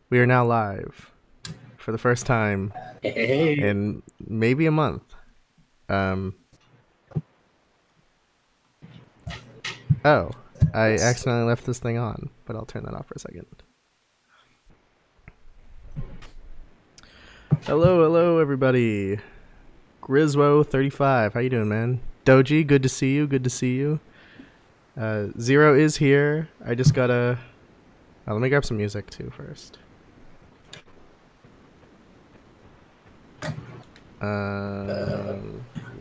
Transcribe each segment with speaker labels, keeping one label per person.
Speaker 1: We are now live for the first time
Speaker 2: Hey,
Speaker 1: in maybe a month. Um, oh, I
Speaker 2: that's
Speaker 1: accidentally left this thing on, but I'll turn that off for a second. Hello, everybody. Grizwo35, how you doing, man? Doji, good to see you. Good to see you. Zero is here. I just gotta. Let me grab some music too first.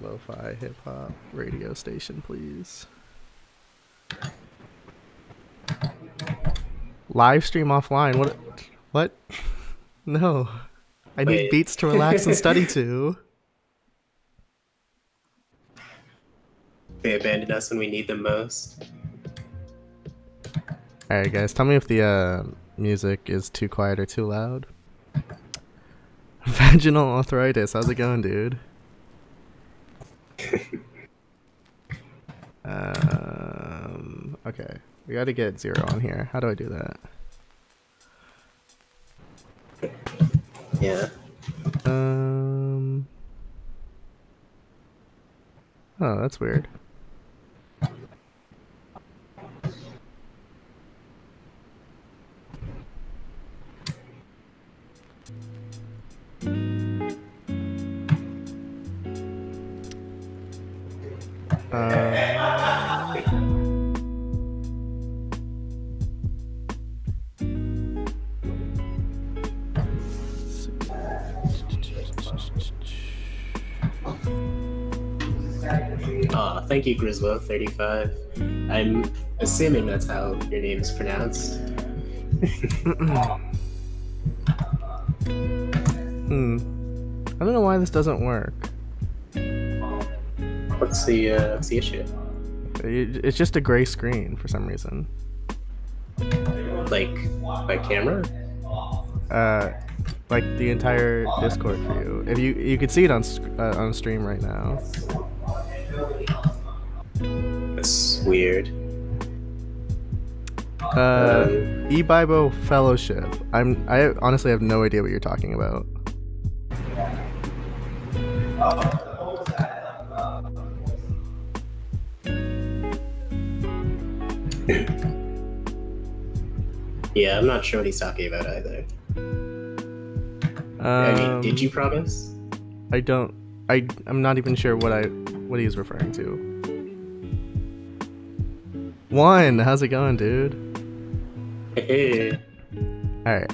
Speaker 1: Lo-fi hip hop radio station, please. Live stream offline. What? What? No. I need
Speaker 2: wait.
Speaker 1: beats to relax and study to.
Speaker 2: They abandoned us when we need them most.
Speaker 1: Alright, guys, tell me if the music is too quiet or too loud. Vaginal arthritis, how's it going, dude? Okay. We gotta get Zero on here. How do I do that?
Speaker 2: Yeah.
Speaker 1: Um. Oh, that's weird.
Speaker 2: Thank you, Griswold35. I'm assuming that's how your name is pronounced.
Speaker 1: I don't know why this doesn't work.
Speaker 2: What's the issue?
Speaker 1: It's just a gray screen for some reason.
Speaker 2: Like, my camera?
Speaker 1: Like the entire Discord for you. If you could see it on stream right now.
Speaker 2: That's weird.
Speaker 1: E-Bibo Fellowship. I honestly have no idea what you're talking about.
Speaker 2: Yeah, I'm not sure what he's talking about either. I mean, did you promise?
Speaker 1: I don't. I'm not even sure what he's referring to. One, how's it going, dude?
Speaker 2: Hey.
Speaker 1: All right,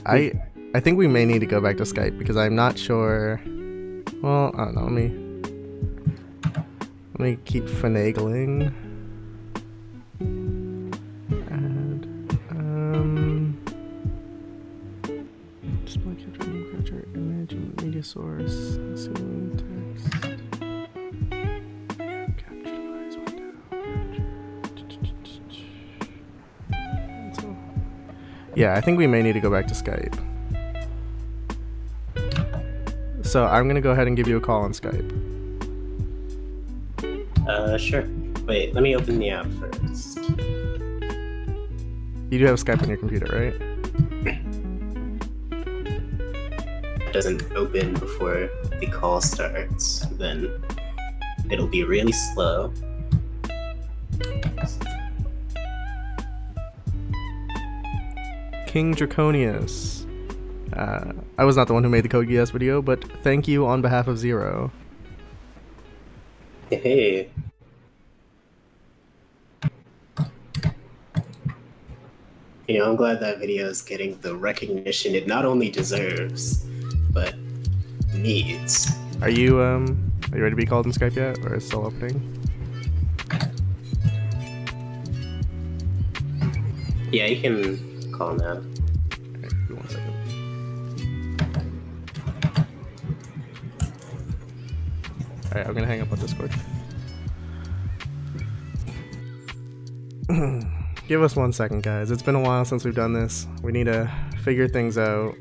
Speaker 1: I think we may need to go back to Skype because I'm not sure. Well, I don't know. Let me keep finagling. Display capture image and media source. Assuming text. Capture device window. Yeah, I think we may need to go back to Skype. So I'm gonna go ahead and give you a call on Skype.
Speaker 2: Sure. Wait, let me open the app first.
Speaker 1: You do have Skype on your computer, right?
Speaker 2: It doesn't open before the call starts, then it'll be really slow.
Speaker 1: King Draconius. I was not the one who made the Code Geass video, but thank you on behalf of Zero.
Speaker 2: Hey. I'm glad that video is getting the recognition it not only deserves, but needs.
Speaker 1: Are you ready to be called in Skype yet, or is it still opening?
Speaker 2: Yeah, you can call now.
Speaker 1: Okay, give me 1 second. Alright, I'm gonna hang up on Discord. Give us 1 second, guys. It's been a while since we've done this. We need to figure things out.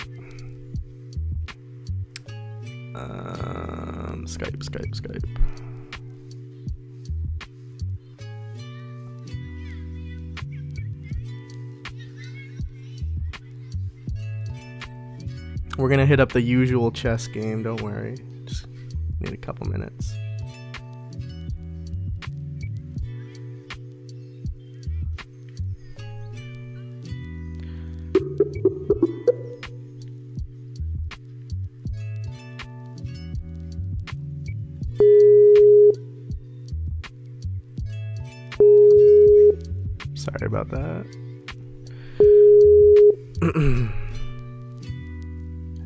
Speaker 1: Skype. We're gonna hit up the usual chess game, don't worry. Just need a couple minutes. Sorry about that.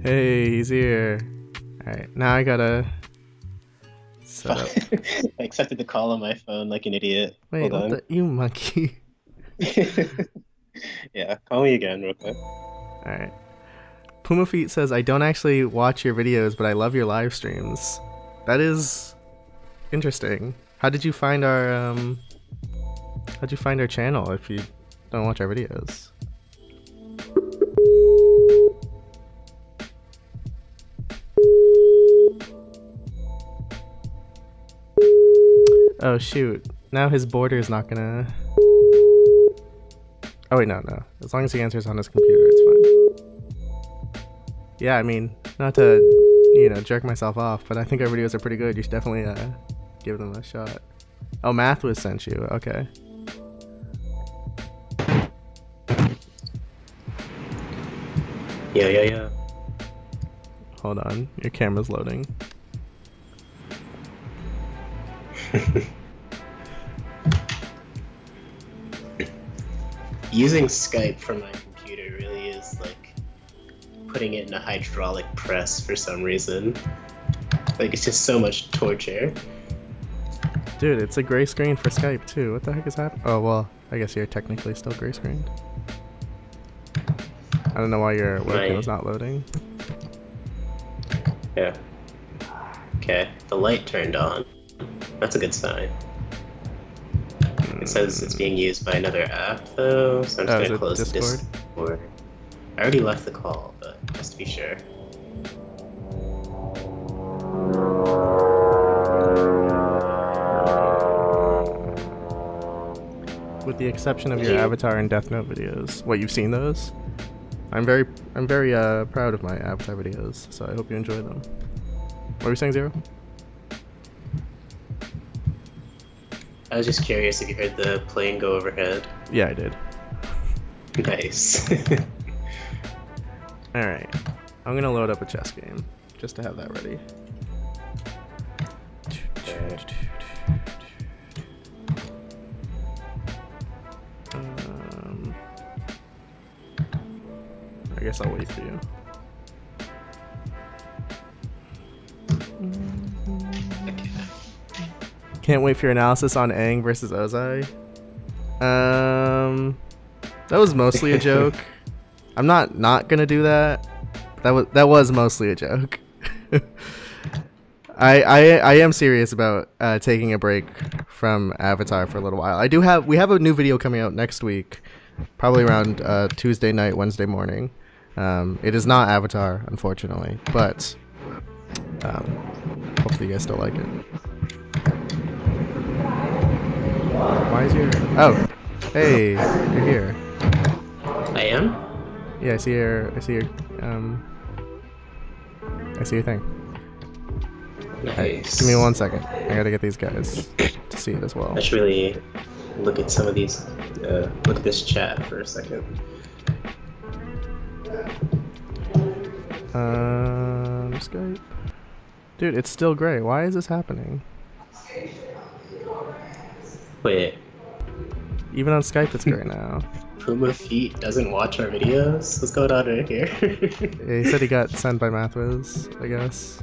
Speaker 1: Hey, he's here. Alright, now I gotta set up.
Speaker 2: I accepted the call on my phone like an idiot.
Speaker 1: Wait,
Speaker 2: Hold
Speaker 1: what
Speaker 2: on.
Speaker 1: you monkey?
Speaker 2: Yeah, call me again real quick.
Speaker 1: Alright. Puma Feet says, I don't actually watch your videos, but I love your live streams. That is interesting. How did you find our channel if you don't watch our videos? Oh shoot. Now his border is not gonna... Oh wait, no. As long as he answers on his computer, it's fine. Yeah, I mean, not to, jerk myself off, but I think our videos are pretty good. You should definitely give them a shot. Oh, Math was sent you. Okay.
Speaker 2: Yeah.
Speaker 1: Hold on. Your camera's loading.
Speaker 2: Using Skype from my computer really is like putting it in a hydraulic press for some reason. Like, it's just so much torture.
Speaker 1: Dude, it's a gray screen for Skype too. What the heck is happening? Oh, well, I guess you're technically still gray screened. I don't know why your webcam is not loading.
Speaker 2: Yeah. Okay, the light turned on. That's a good sign. It says it's being used by another app though, so I'm just gonna close Discord. I already left the call, but just to be sure.
Speaker 1: With the exception of your Avatar and Death Note videos. What, you've seen those? I'm very proud of my Avatar videos, so I hope you enjoy them. What were you saying, Zero?
Speaker 2: I was just curious if you heard the plane go overhead.
Speaker 1: Yeah, I did.
Speaker 2: Nice.
Speaker 1: Alright. I'm gonna load up a chess game, just to have that ready. I guess I'll wait for you. Can't wait for your analysis on Aang versus Ozai. That was mostly a joke. I'm not gonna do that. That was mostly a joke. I am serious about taking a break from Avatar for a little while. We have a new video coming out next week, probably around Tuesday night, Wednesday morning. It is not Avatar, unfortunately, but hopefully you guys still like it. Why is your... Oh, hey, you're here.
Speaker 2: I am?
Speaker 1: Yeah, I see your thing.
Speaker 2: Nice.
Speaker 1: Right, give me 1 second. I gotta get these guys to see it as well.
Speaker 2: I should really look at some of these, look at this chat for a second.
Speaker 1: Skype. Dude, it's still gray. Why is this happening?
Speaker 2: Wait.
Speaker 1: Even on Skype, it's gray now.
Speaker 2: Puma Feet doesn't watch our videos? What's going on right here?
Speaker 1: Yeah, he said he got sent by Mathwiz, I guess.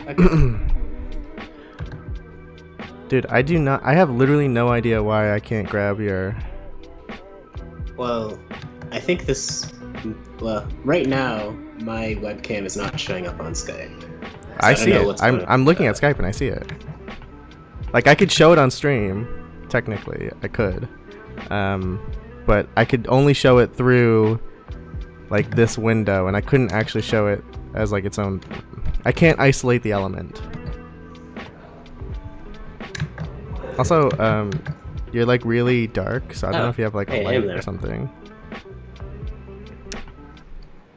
Speaker 2: Okay.
Speaker 1: Dude, I have literally no idea why I can't grab your...
Speaker 2: Well, I think right now, my webcam is not showing up on Skype. So
Speaker 1: I see it. I'm looking at Skype and I see it. Like, I could show it on stream, technically. I could. But I could only show it through, like, this window, and I couldn't actually show it as, like, its own... I can't isolate the element. Also, you're, like, really dark, so I don't know if you have, like, a light or something.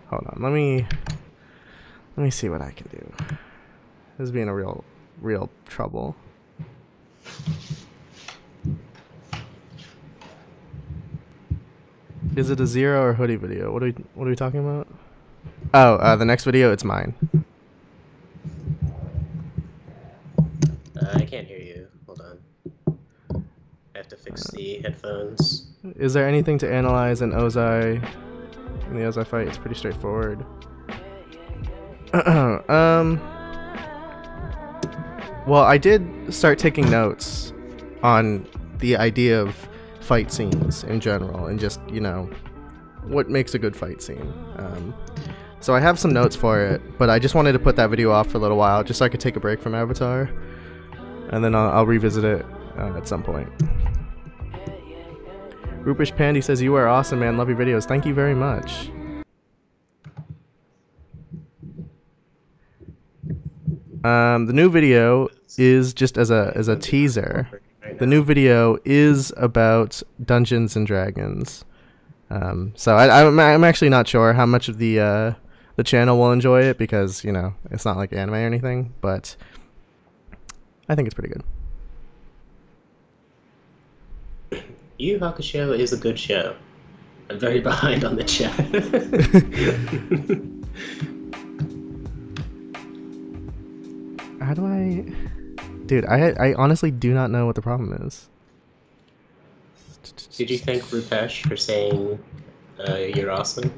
Speaker 1: Hold on, let me Let me see what I can do. This is being a real trouble. Is it a Zero or Hoodie video? What are we talking about? Oh, the next video, it's mine.
Speaker 2: I can't hear you. Hold on. I have to fix the headphones.
Speaker 1: Is there anything to analyze in Ozai? In the Ozai fight, it's pretty straightforward. Well, I did start taking notes on the idea of fight scenes in general, and just, you know, what makes a good fight scene. So I have some notes for it, but I just wanted to put that video off for a little while, just so I could take a break from Avatar, and then I'll revisit it at some point. Rupish Pandy says, "You are awesome, man. Love your videos." Thank you very much. The new video is just as a teaser. The new video is about Dungeons and Dragons. So I'm actually not sure how much of the channel will enjoy it, because, you know, it's not like anime or anything, but I think it's pretty good.
Speaker 2: Yu Yu Hakusho is a good show. I'm very behind on the chat.
Speaker 1: How do I... Dude, I honestly do not know what the problem is.
Speaker 2: Did you thank Rupesh for saying you're awesome?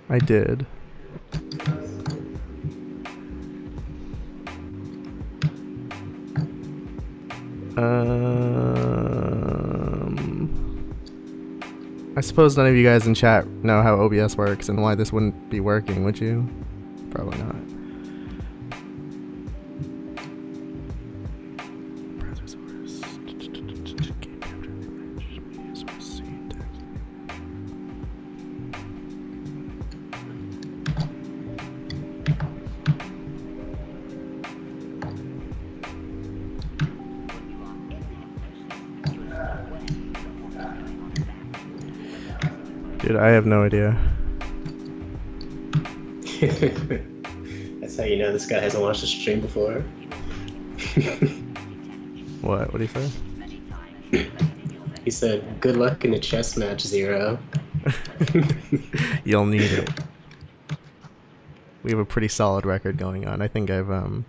Speaker 1: I did. I suppose none of you guys in chat know how OBS works and why this wouldn't be working, would you? Probably not. Dude, I have no idea.
Speaker 2: That's how you know this guy hasn't watched a stream before.
Speaker 1: What? What did he say?
Speaker 2: He said, "Good luck in the chess match, Zero."
Speaker 1: You'll need it. We have a pretty solid record going on. I think I've won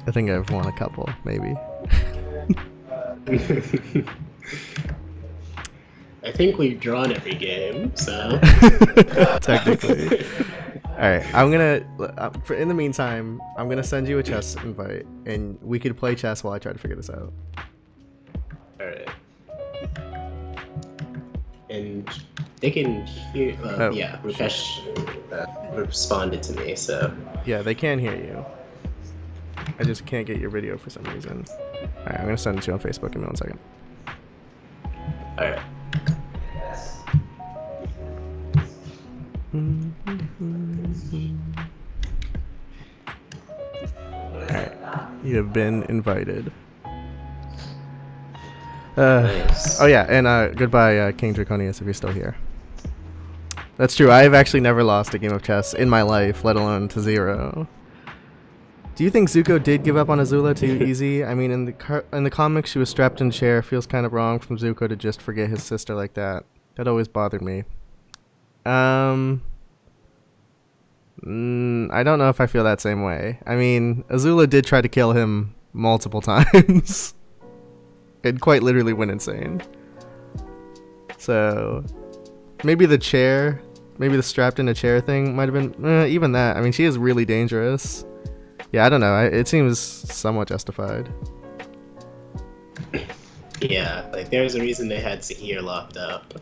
Speaker 1: a couple, maybe.
Speaker 2: I think we've drawn every game, so...
Speaker 1: Technically. Alright, I'm gonna... in the meantime, I'm gonna send you a chess invite, and we could play chess while I try to figure this out.
Speaker 2: Alright. And they can hear... yeah, Rupesh responded to me, so...
Speaker 1: Yeah, they can hear you. I just can't get your video for some reason. Alright, I'm gonna send it to you on Facebook in 1 second.
Speaker 2: Alright.
Speaker 1: Alright, you have been invited.
Speaker 2: Nice.
Speaker 1: Oh yeah, and goodbye, King Draconius, if you're still here. That's true, I've actually never lost a game of chess in my life, let alone to Zero. Do you think Zuko did give up on Azula too easy? I mean, in the comics, she was strapped in a chair. Feels kind of wrong from Zuko to just forget his sister like that. That always bothered me. I don't know if I feel that same way. I mean, Azula did try to kill him multiple times. It quite literally went insane. So, maybe the chair, maybe the strapped in a chair thing might have been, even that. I mean, she is really dangerous. Yeah, I don't know. It seems somewhat justified.
Speaker 2: Yeah, like there's a reason they had Zahir locked up.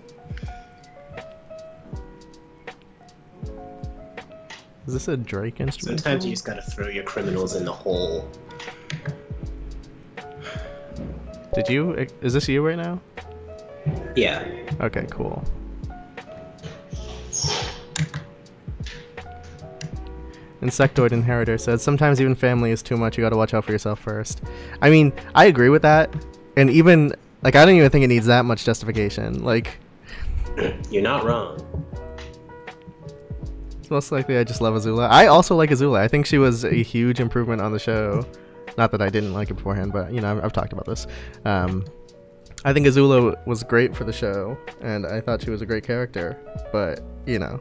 Speaker 1: Is this a Drake instrument?
Speaker 2: Sometimes you just gotta throw your criminals in the hole.
Speaker 1: Did you? Is this you right now?
Speaker 2: Yeah.
Speaker 1: Okay, cool. Insectoid Inheritor says, sometimes even family is too much. You gotta watch out for yourself first. I mean, I agree with that. And even, like, I don't even think it needs that much justification. Like...
Speaker 2: You're not wrong.
Speaker 1: Most likely I just love Azula. I also like Azula. I think she was a huge improvement on the show. Not that I didn't like it beforehand, but you know, I've talked about this. I think Azula was great for the show, and I thought she was a great character. But you know,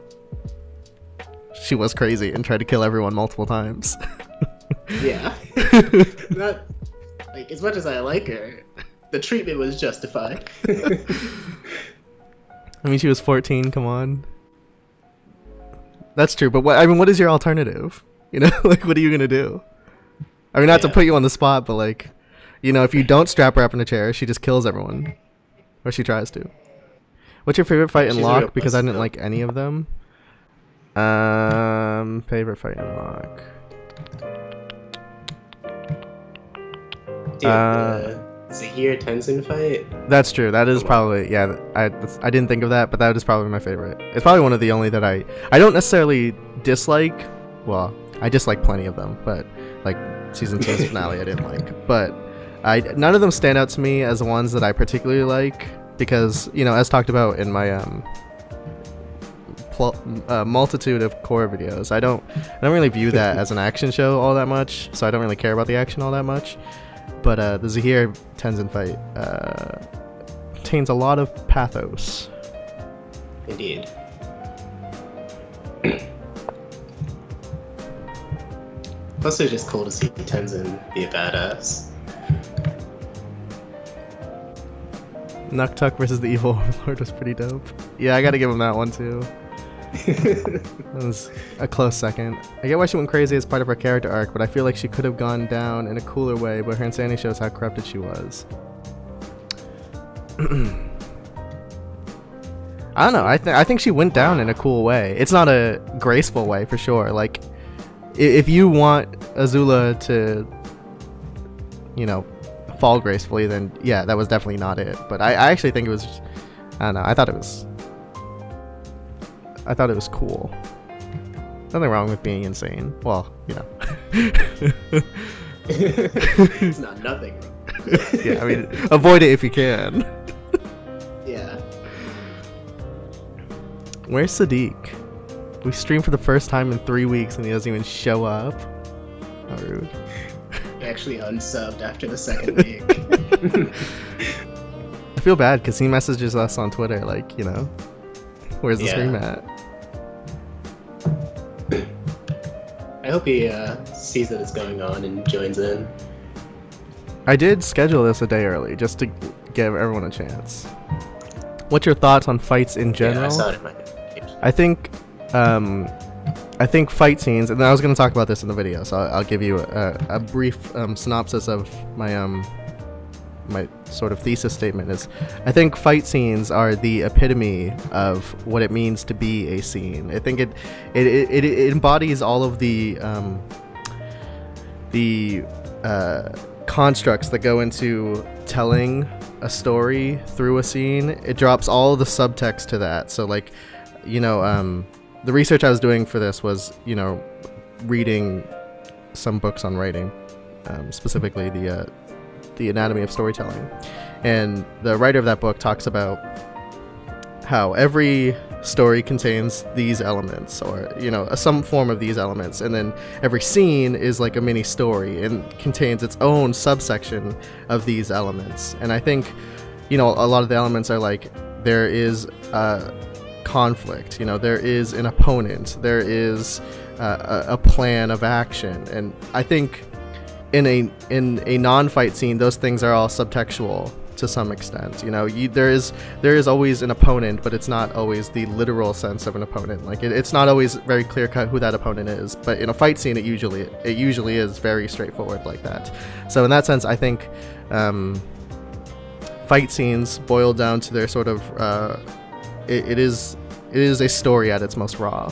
Speaker 1: she was crazy and tried to kill everyone multiple times.
Speaker 2: Yeah. Not, like, as much as I like her, the treatment was justified.
Speaker 1: I mean, she was 14. Come on. That's true, but what is your alternative? You know, like, what are you gonna do? I mean, not to put you on the spot, but like, you know, if you don't strap her up in a chair, she just kills everyone, or she tries to. What's your favorite fight in Locke? Because I didn't like any of them. Favorite fight in Locke.
Speaker 2: Dude, Zahir Tenzin fight.
Speaker 1: That's true. That is probably, yeah. I didn't think of that, but that is probably my favorite. It's probably one of the only that I don't necessarily dislike. Well, I dislike plenty of them, but like season 2's finale, I didn't like. But none of them stand out to me as the ones that I particularly like because, you know, as talked about in my multitude of core videos, I don't really view that as an action show all that much, so I don't really care about the action all that much. But the Zahir Tenzin fight contains a lot of pathos.
Speaker 2: Indeed. Plus, it's just cool to see Tenzin be a badass.
Speaker 1: Nuktuk versus the Evil Overlord was pretty dope. Yeah, I gotta give him that one too. That was a close second. I get why she went crazy as part of her character arc, but I feel like she could have gone down in a cooler way, but her insanity shows how corrupted she was. I don't know. I think she went down in a cool way. It's not a graceful way for sure. Like, if you want Azula to, you know, fall gracefully, then yeah, that was definitely not it. But I actually think it was, I don't know, I thought it was cool. Nothing wrong with being insane. Well, you know.
Speaker 2: It's not nothing wrong.
Speaker 1: Yeah, I mean, avoid it if you can.
Speaker 2: Yeah.
Speaker 1: Where's Sadiq? We streamed for the first time in 3 weeks and he doesn't even show up. How rude.
Speaker 2: He actually unsubbed after the second week.
Speaker 1: I feel bad because he messages us on Twitter like, you know, where's the stream at?
Speaker 2: I hope he sees that it's going on and joins in.
Speaker 1: I did schedule this a day early just to give everyone a chance. What's your thoughts on fights in general?
Speaker 2: Yeah, I saw it in my notification.
Speaker 1: I think fight scenes, and I was going to talk about this in the video, so I'll give you a brief synopsis of my my sort of thesis statement is, I think fight scenes are the epitome of what it means to be a scene. I think it embodies all of the constructs that go into telling a story through a scene. It drops all of the subtext to that. So like, you know, the research I was doing for this was, you know, reading some books on writing, specifically the Anatomy of Storytelling, and the writer of that book talks about how every story contains these elements, or, you know, some form of these elements, and then every scene is like a mini story and contains its own subsection of these elements. And I think, you know, a lot of the elements are like, there is conflict, you know, there is an opponent, there is a plan of action, and I think in a non-fight scene, those things are all subtextual to some extent. You know, there is always an opponent, but it's not always the literal sense of an opponent. Like it's not always very clear cut who that opponent is. But in a fight scene, it usually is very straightforward like that. So in that sense, I think fight scenes boil down to their sort of it is a story at its most raw.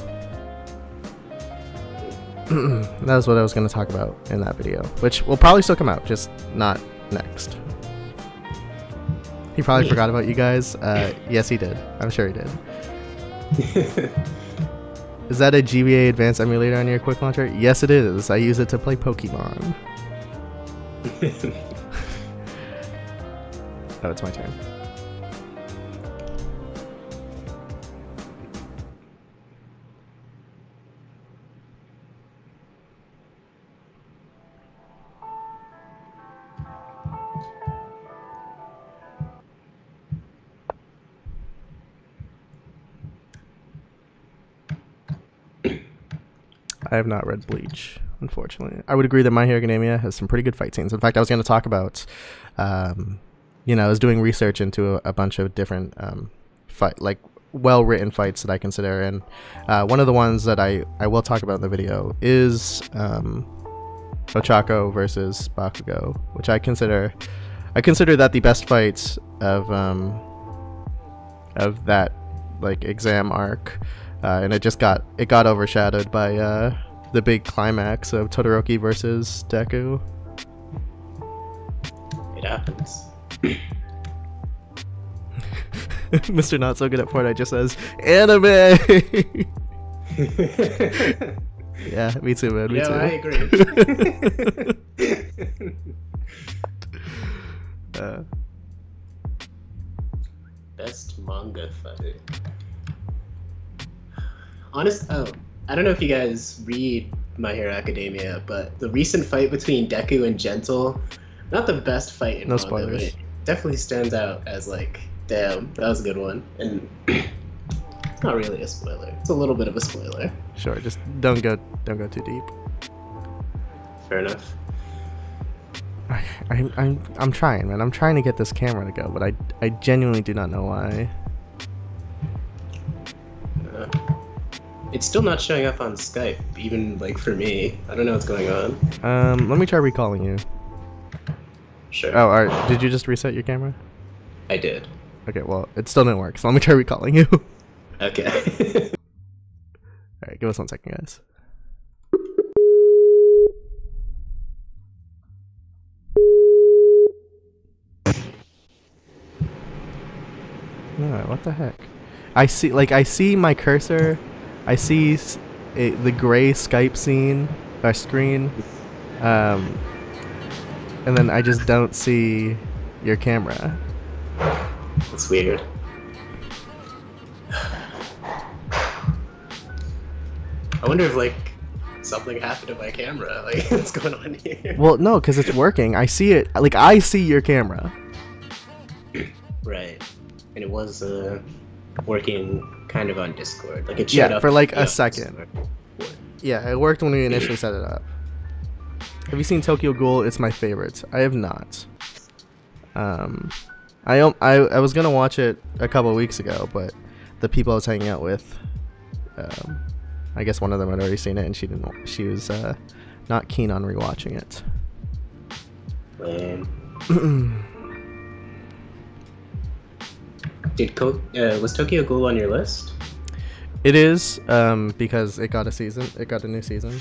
Speaker 1: That's what I was going to talk about in that video, which will probably still come out, just not next. He probably forgot about you guys. Yes, he did. I'm sure he did. Is that a GBA Advanced emulator on your Quick Launcher? Yes, it is. I use it to play Pokemon. Oh, it's my turn. I have not read Bleach, unfortunately. I would agree that My Hero Academia has some pretty good fight scenes. In fact, I was going to talk about, I was doing research into a bunch of different well-written fights that I consider, and one of the ones that I will talk about in the video is Ochako versus Bakugo, which I consider that the best fight of that exam arc, and it got overshadowed by the big climax of Todoroki versus Deku.
Speaker 2: It happens.
Speaker 1: Mr. Not So Good at Fortnite just says anime. Yeah, me too, man. Me too.
Speaker 2: I agree. Best manga fight. I don't know if you guys read My Hero Academia, but the recent fight between Deku and Gentle, not the best fight in
Speaker 1: no
Speaker 2: manga,
Speaker 1: spoilers.
Speaker 2: but it definitely stands out as damn, that was a good one. And it's not really a spoiler. It's a little bit of a spoiler.
Speaker 1: Sure, just don't go too deep.
Speaker 2: Fair enough.
Speaker 1: I'm trying, man. I'm trying to get this camera to go, but I genuinely do not know why.
Speaker 2: It's still not showing up on Skype, even for me. I don't know what's going on.
Speaker 1: Let me try recalling you.
Speaker 2: Sure.
Speaker 1: Oh, alright. Did you just reset your camera?
Speaker 2: I did.
Speaker 1: Okay, well, it still didn't work, so let me try recalling you.
Speaker 2: Okay.
Speaker 1: Alright, give us 1 second, guys. No, what the heck? I see my cursor. I see the gray Skype screen, and then I just don't see your camera.
Speaker 2: That's weird. I wonder if something happened to my camera. What's going on here?
Speaker 1: Well, no, because it's working. I see it. I see your camera.
Speaker 2: Right, and it was working kind of on Discord. It showed up
Speaker 1: for a second. Yeah, it worked when we initially set it up. Have you seen Tokyo Ghoul? It's my favorite. I have not. I was gonna watch it a couple of weeks ago, but the people I was hanging out with, I guess one of them had already seen it, and she didn't. She was not keen on rewatching it.
Speaker 2: Was Tokyo Ghoul on your list?
Speaker 1: It is, because it got a new season.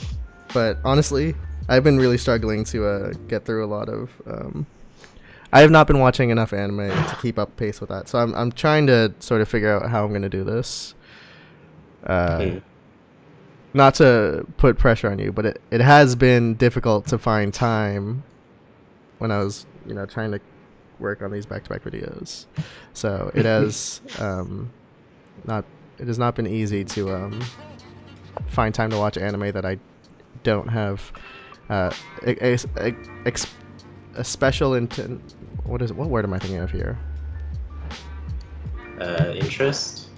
Speaker 1: But honestly, I've been really struggling to get through a lot of. I have not been watching enough anime to keep up pace with that, so I'm trying to sort of figure out how I'm gonna do this. Not to put pressure on you, but it has been difficult to find time when I was trying to work on these back-to-back videos. So it has it has not been easy to find time to watch anime that I don't have a special intent. What word am I thinking of here?
Speaker 2: Interest?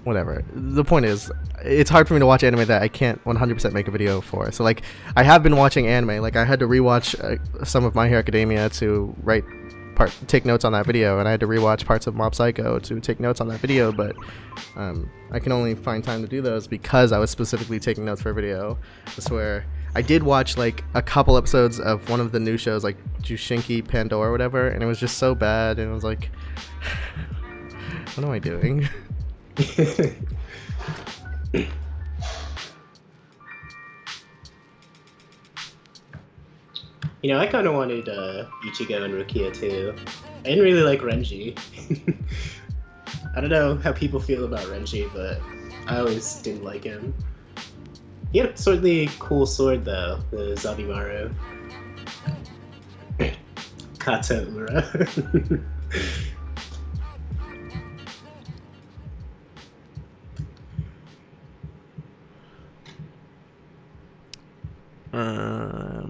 Speaker 1: Whatever. The point is, it's hard for me to watch anime that I can't 100% make a video for. So I have been watching anime. I had to rewatch some of My Hero Academia to take notes on that video, and I had to rewatch parts of Mob Psycho to take notes on that video, but I can only find time to do those because I was specifically taking notes for a video. I swear. I did watch a couple episodes of one of the new shows, Jushinki Pandora or whatever, and it was just so bad, and I was like, what am I doing?
Speaker 2: I kind of wanted Ichigo and Rukia too. I didn't really like Renji. I don't know how people feel about Renji, but I always didn't like him. He had a really cool sword though, the Zabimaru. Kato Ura.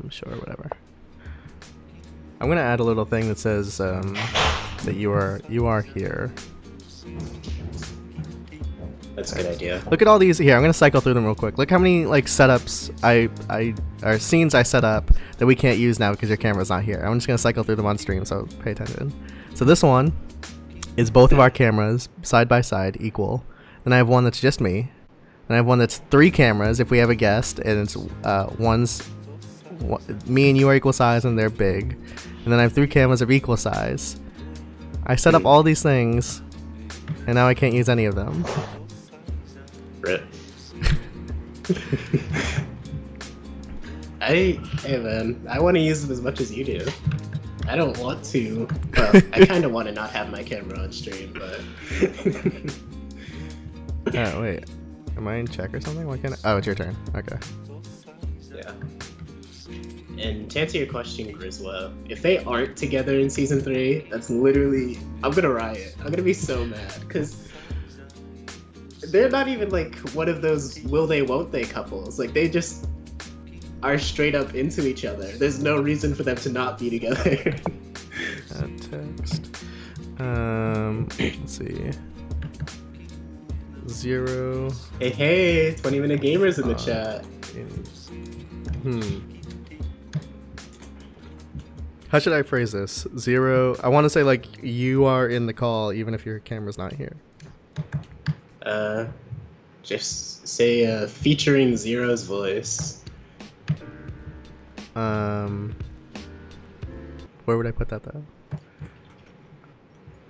Speaker 1: Sure, whatever. I'm gonna add a little thing that says that you are here.
Speaker 2: That's a good idea.
Speaker 1: Look at all these here. I'm gonna cycle through them real quick. Look how many like setups or scenes I set up that we can't use now because your camera's not here. I'm just gonna cycle through them on stream, so pay attention. So this one is both of our cameras side by side equal. Then I have one that's just me. Then I have one that's 3 cameras if we have a guest, and it's me and you are equal size and they're big. And then I have 3 cameras of equal size. I set up all these things, and now I can't use any of them.
Speaker 2: Rip. Hey man, I want to use them as much as you do. I don't want to. Well, I kind of want to not have my camera on stream, but.
Speaker 1: Oh wait, am I in check or something? Why can't I? Oh, it's your turn. Okay.
Speaker 2: Yeah. And to answer your question, Griswold, if they aren't together in season 3, that's literally, I'm gonna riot. I'm gonna be so mad because they're not even like one of those will they won't they couples. Like they just are straight up into each other. There's no reason for them to not be together.
Speaker 1: Text. Let's see. Zero.
Speaker 2: Hey, 20-minute gamers in the chat.
Speaker 1: How should I phrase this? Zero. I want to say like you are in the call even if your camera's not here.
Speaker 2: Just say featuring Zero's voice.
Speaker 1: Where would I put that though?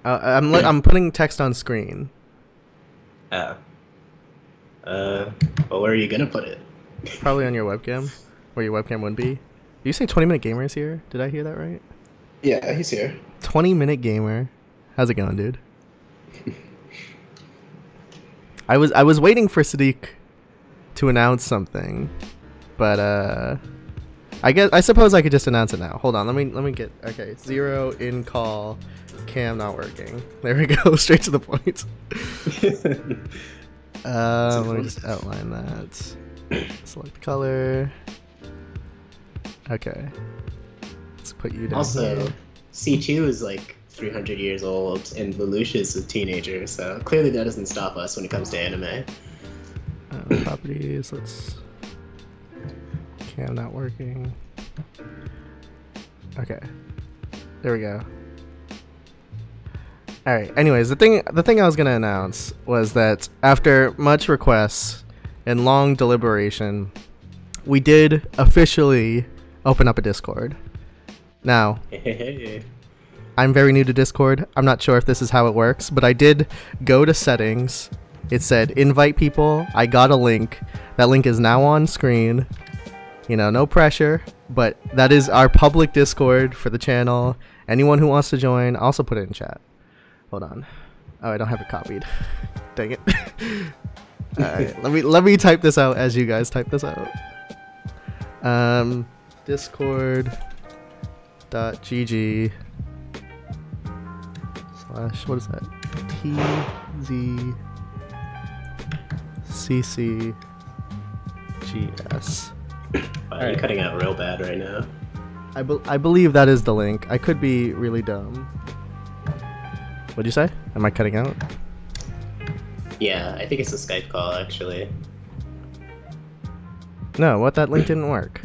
Speaker 1: I'm putting text on screen.
Speaker 2: Well, where are you gonna put it?
Speaker 1: Probably on your webcam, where your webcam would be. Did you say 20-minute gamer is here? Did I hear that right?
Speaker 2: Yeah, he's here.
Speaker 1: 20-minute gamer. How's it going, dude? I was waiting for Sadiq to announce something, but I suppose I could just announce it now. Hold on, let me get okay. Zero in call, cam not working. There we go, straight to the point. Let me just outline that. Select color. Okay. Let's put you down.
Speaker 2: Also,
Speaker 1: here.
Speaker 2: C2 is like 300 years old, and Lelouch is a teenager, so clearly that doesn't stop us when it comes to anime.
Speaker 1: Properties, let's... Cam not working. Okay. There we go. Alright, anyways, the thing I was gonna announce was that after much requests and long deliberation, we did officially open up a Discord. Now, I'm very new to Discord. I'm not sure if this is how it works, but I did go to settings. It said invite people. I got a link. That link is now on screen. You know, no pressure, but that is our public Discord for the channel. Anyone who wants to join, I'll also put it in chat. Hold on. Oh, I don't have it copied. Dang it. Alright, let me type this out as you guys type this out. Discord.gg / what is that? TZCCGS.
Speaker 2: Wow, you're cutting out real bad right now.
Speaker 1: I believe that is the link. I could be really dumb. What'd you say? Am I cutting out?
Speaker 2: Yeah, I think it's a Skype call, actually.
Speaker 1: No, what? That link didn't work.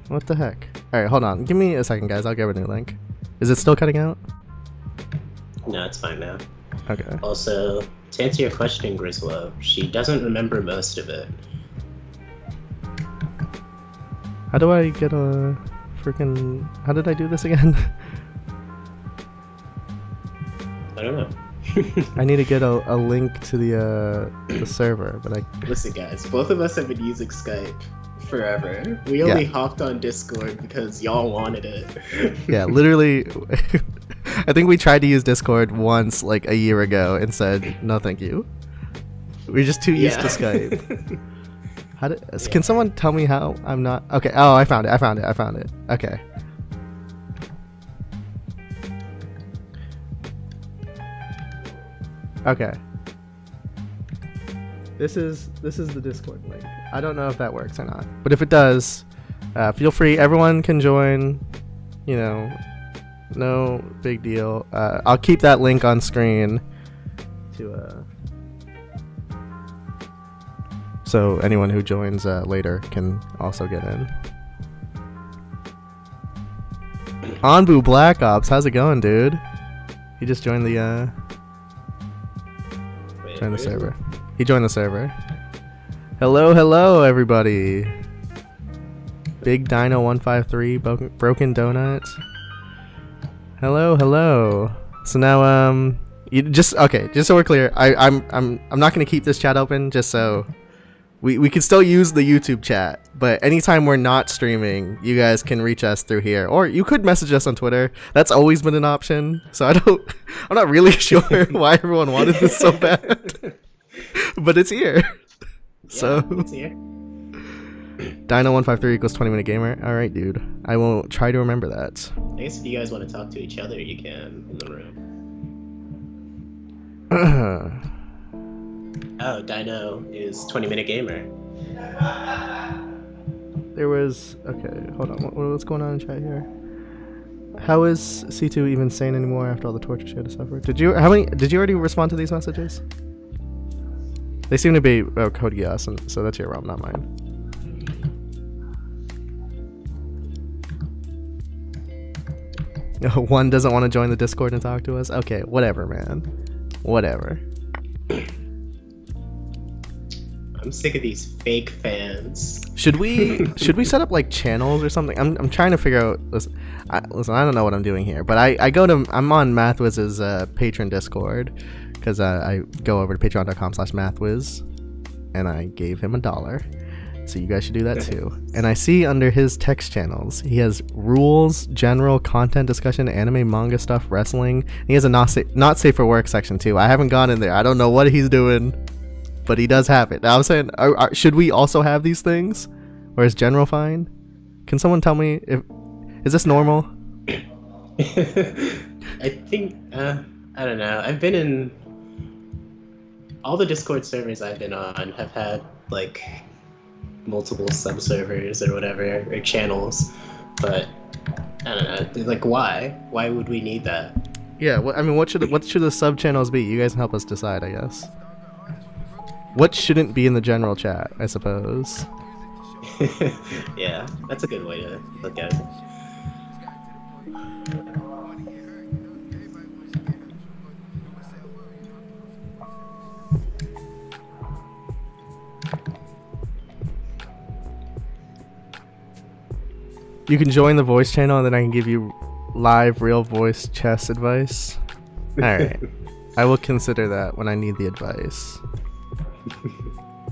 Speaker 1: What the heck? Alright, hold on. Give me a second, guys. I'll grab a new link. Is it still cutting out?
Speaker 2: No, it's fine now.
Speaker 1: Okay.
Speaker 2: Also, to answer your question, Griswold, she doesn't remember most of it.
Speaker 1: How do I get a freaking... How did I do this again?
Speaker 2: I don't know.
Speaker 1: I need to get a link to the server, but I...
Speaker 2: Listen, guys, both of us have been using Skype forever. We only hopped on Discord because y'all wanted it.
Speaker 1: Yeah, literally... I think we tried to use Discord once, like, a year ago, and said, no thank you. We're just too used to Skype. Can someone tell me how I'm not... Okay, oh, I found it. Okay. Okay. This is the Discord link. I don't know if that works or not, but if it does, feel free. Everyone can join. You know, no big deal. I'll keep that link on screen to so anyone who joins later can also get in. Anbu Black Ops, how's it going, dude? He just joined the server. He joined the server. Hello, everybody. Big Dino 153, Broken Donut. Hello. So now, just so we're clear, I'm not gonna keep this chat open just so we can still use the YouTube chat, but anytime we're not streaming, you guys can reach us through here, or you could message us on Twitter. That's always been an option. So I'm not really sure why everyone wanted this so bad, but it's here.
Speaker 2: Yeah,
Speaker 1: so
Speaker 2: it's here.
Speaker 1: Dino153 equals 20-minute gamer. All right, dude. I will try to remember that.
Speaker 2: I guess if you guys want to talk to each other, you can in the room. Oh, Dino is 20-minute gamer.
Speaker 1: There was... Okay, hold on. What's going on in chat here? How is C2 even sane anymore after all the torture she had to suffer? Did you already respond to these messages? They seem to be code yes, and so that's your realm, not mine. One doesn't want to join the Discord and talk to us? Okay, whatever, man. Whatever.
Speaker 2: I'm sick of these fake fans.
Speaker 1: Should we set up like channels or something? I'm trying to figure out. Listen, I don't know what I'm doing here, but I'm on Mathwiz's patron Discord because I go over to patreon.com/mathwiz and I gave him $1. So you guys should do that too. And I see under his text channels, he has rules, general content discussion, anime, manga stuff, wrestling. He has a not safe for work section too. I haven't gone in there. I don't know what he's doing, but he does have it. Now I'm saying, should we also have these things, or is general fine? Can someone tell me is this normal?
Speaker 2: I think I don't know. I've been in all the Discord servers I've been on have had like multiple subservers or whatever, or channels, but I don't know, like why would we need that?
Speaker 1: Yeah, I mean, what should the sub channels be? You guys can help us decide, I guess. What shouldn't be in the general chat, I suppose.
Speaker 2: Yeah, that's a good way to look at it.
Speaker 1: You can join the voice channel and then I can give you live real voice chess advice. Alright. I will consider that when I need the advice.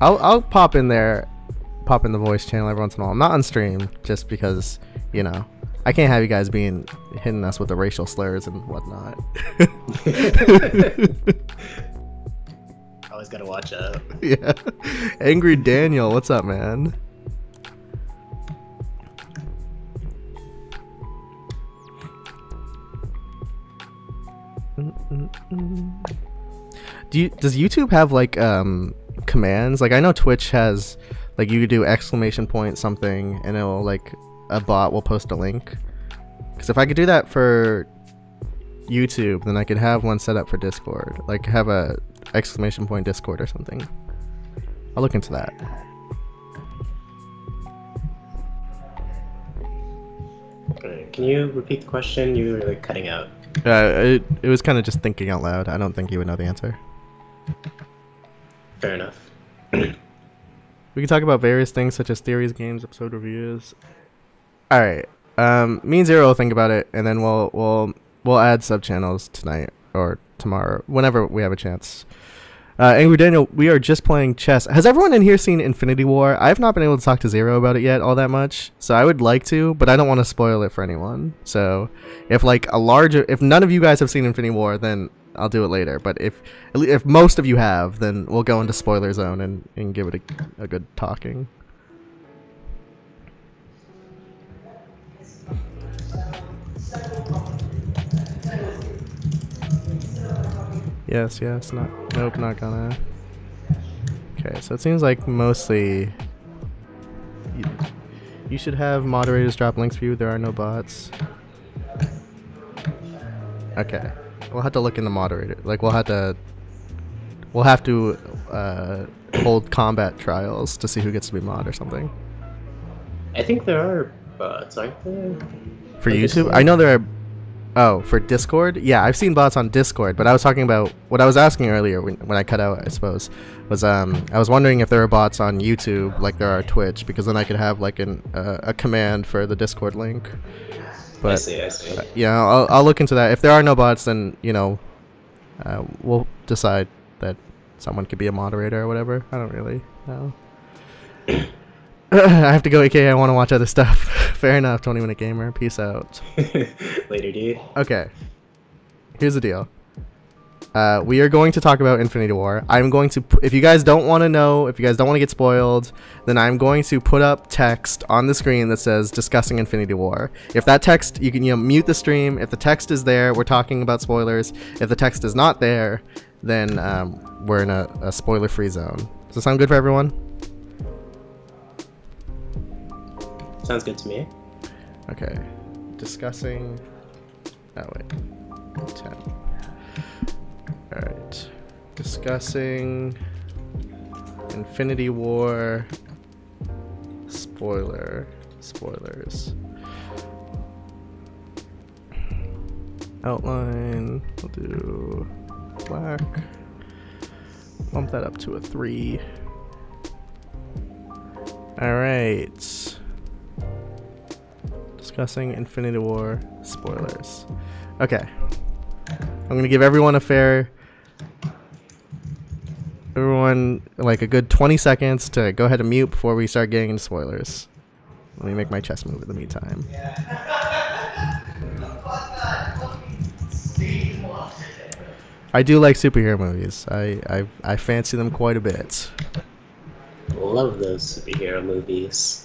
Speaker 1: I'll pop in the voice channel every once in a while. I'm not on stream just because, you know, I can't have you guys hitting us with the racial slurs and whatnot.
Speaker 2: Always gotta watch out.
Speaker 1: Yeah. Angry Daniel, what's up, man? Does YouTube have like commands? Like I know Twitch has, like you could do ! something and it'll like a bot will post a link. Because if I could do that for YouTube, then I could have one set up for Discord. Like have a ! Discord or something. I'll look into that.
Speaker 2: Can you repeat the question? You were like cutting out.
Speaker 1: It was kind of just thinking out loud. I don't think you would know the answer.
Speaker 2: Fair enough.
Speaker 1: We can talk about various things such as theories, games, episode reviews. All right. Me and Zero will think about it, and then we'll add sub channels tonight or tomorrow, whenever we have a chance. Angry Daniel, we are just playing chess. Has everyone in here seen Infinity War? I have not been able to talk to Zero about it yet all that much, so I would like to, but I don't want to spoil it for anyone. So if none of you guys have seen Infinity War, then I'll do it later. But if most of you have, then we'll go into spoiler zone and give it a good talking. Yes, nope, not gonna. Okay, so it seems like mostly you should have moderators drop links for you. There are no bots. Okay, we'll have to look in the moderator. Like we'll have to hold combat trials to see who gets to be mod or something.
Speaker 2: I think there are bots, aren't there?
Speaker 1: For YouTube? I know there are. Oh, for Discord? Yeah, I've seen bots on Discord, but I was talking about what I was asking earlier when I cut out, I suppose, was I was wondering if there are bots on YouTube like there are Twitch, because then I could have like a command for the Discord link. But,
Speaker 2: I see.
Speaker 1: Yeah, I'll look into that. If there are no bots, then, you know, we'll decide that someone could be a moderator or whatever. I don't really know. I have to go, aka I want to watch other stuff. Fair enough, 20-minute gamer. Peace out.
Speaker 2: Later, dude.
Speaker 1: Okay. Here's the deal. We are going to talk about Infinity War. I'm going to, if you guys don't want to know, if you guys don't want to get spoiled, then I'm going to put up text on the screen that says discussing Infinity War. If that text, you can, you know, mute the stream. If the text is there, we're talking about spoilers. If the text is not there, then we're in a spoiler-free zone. Does that sound good for everyone?
Speaker 2: Sounds good to me.
Speaker 1: Okay. Discussing... Oh, wait. 10. Alright. Discussing... Infinity War... Spoilers. Outline... We'll do... black. Bump that up to a 3. Alright. Discussing Infinity War spoilers. Okay. I'm gonna give everyone like a good 20 seconds to go ahead and mute before we start getting into spoilers. Let me make my chest move in the meantime. I do like superhero movies. I fancy them quite a bit.
Speaker 2: Love those superhero movies.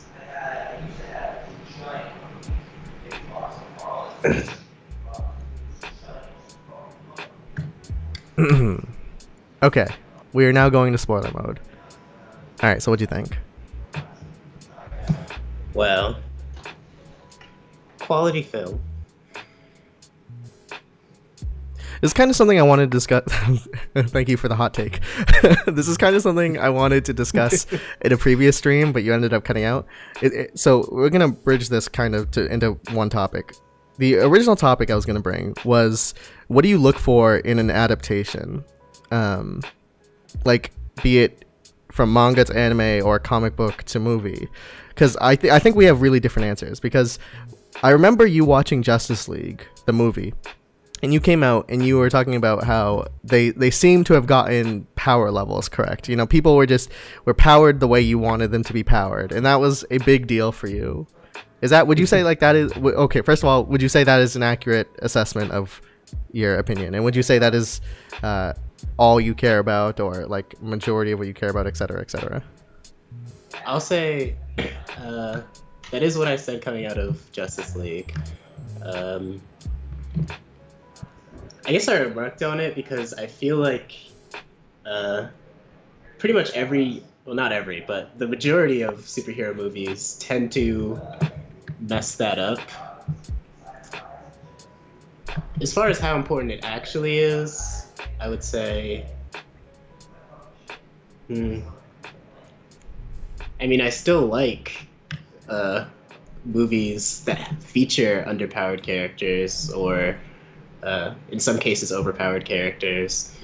Speaker 1: Okay, we are now going to spoiler mode. Alright, so what do you think?
Speaker 2: Well, quality film.
Speaker 1: This is kind of something I wanted to discuss. Thank you for the hot take. This is kind of something I wanted to discuss in a previous stream, but you ended up cutting out. So we're going to bridge this kind of into one topic. The original topic I was going to bring was, what do you look for in an adaptation? Like, be it from manga to anime or comic book to movie. Because I think we have really different answers. Because I remember you watching Justice League, the movie, and you came out and you were talking about how they seem to have gotten power levels correct. You know, people were powered the way you wanted them to be powered. And that was a big deal for you. Would you say like that is, okay, first of all, would you say that is an accurate assessment of your opinion? And would you say that is all you care about, or like majority of what you care about, et cetera, et cetera?
Speaker 2: I'll say that is what I said coming out of Justice League. I guess I remarked on it because I feel like pretty much not every, but the majority of superhero movies tend to mess that up. As far as how important it actually is, I would say... I mean, I still like movies that feature underpowered characters or, in some cases, overpowered characters.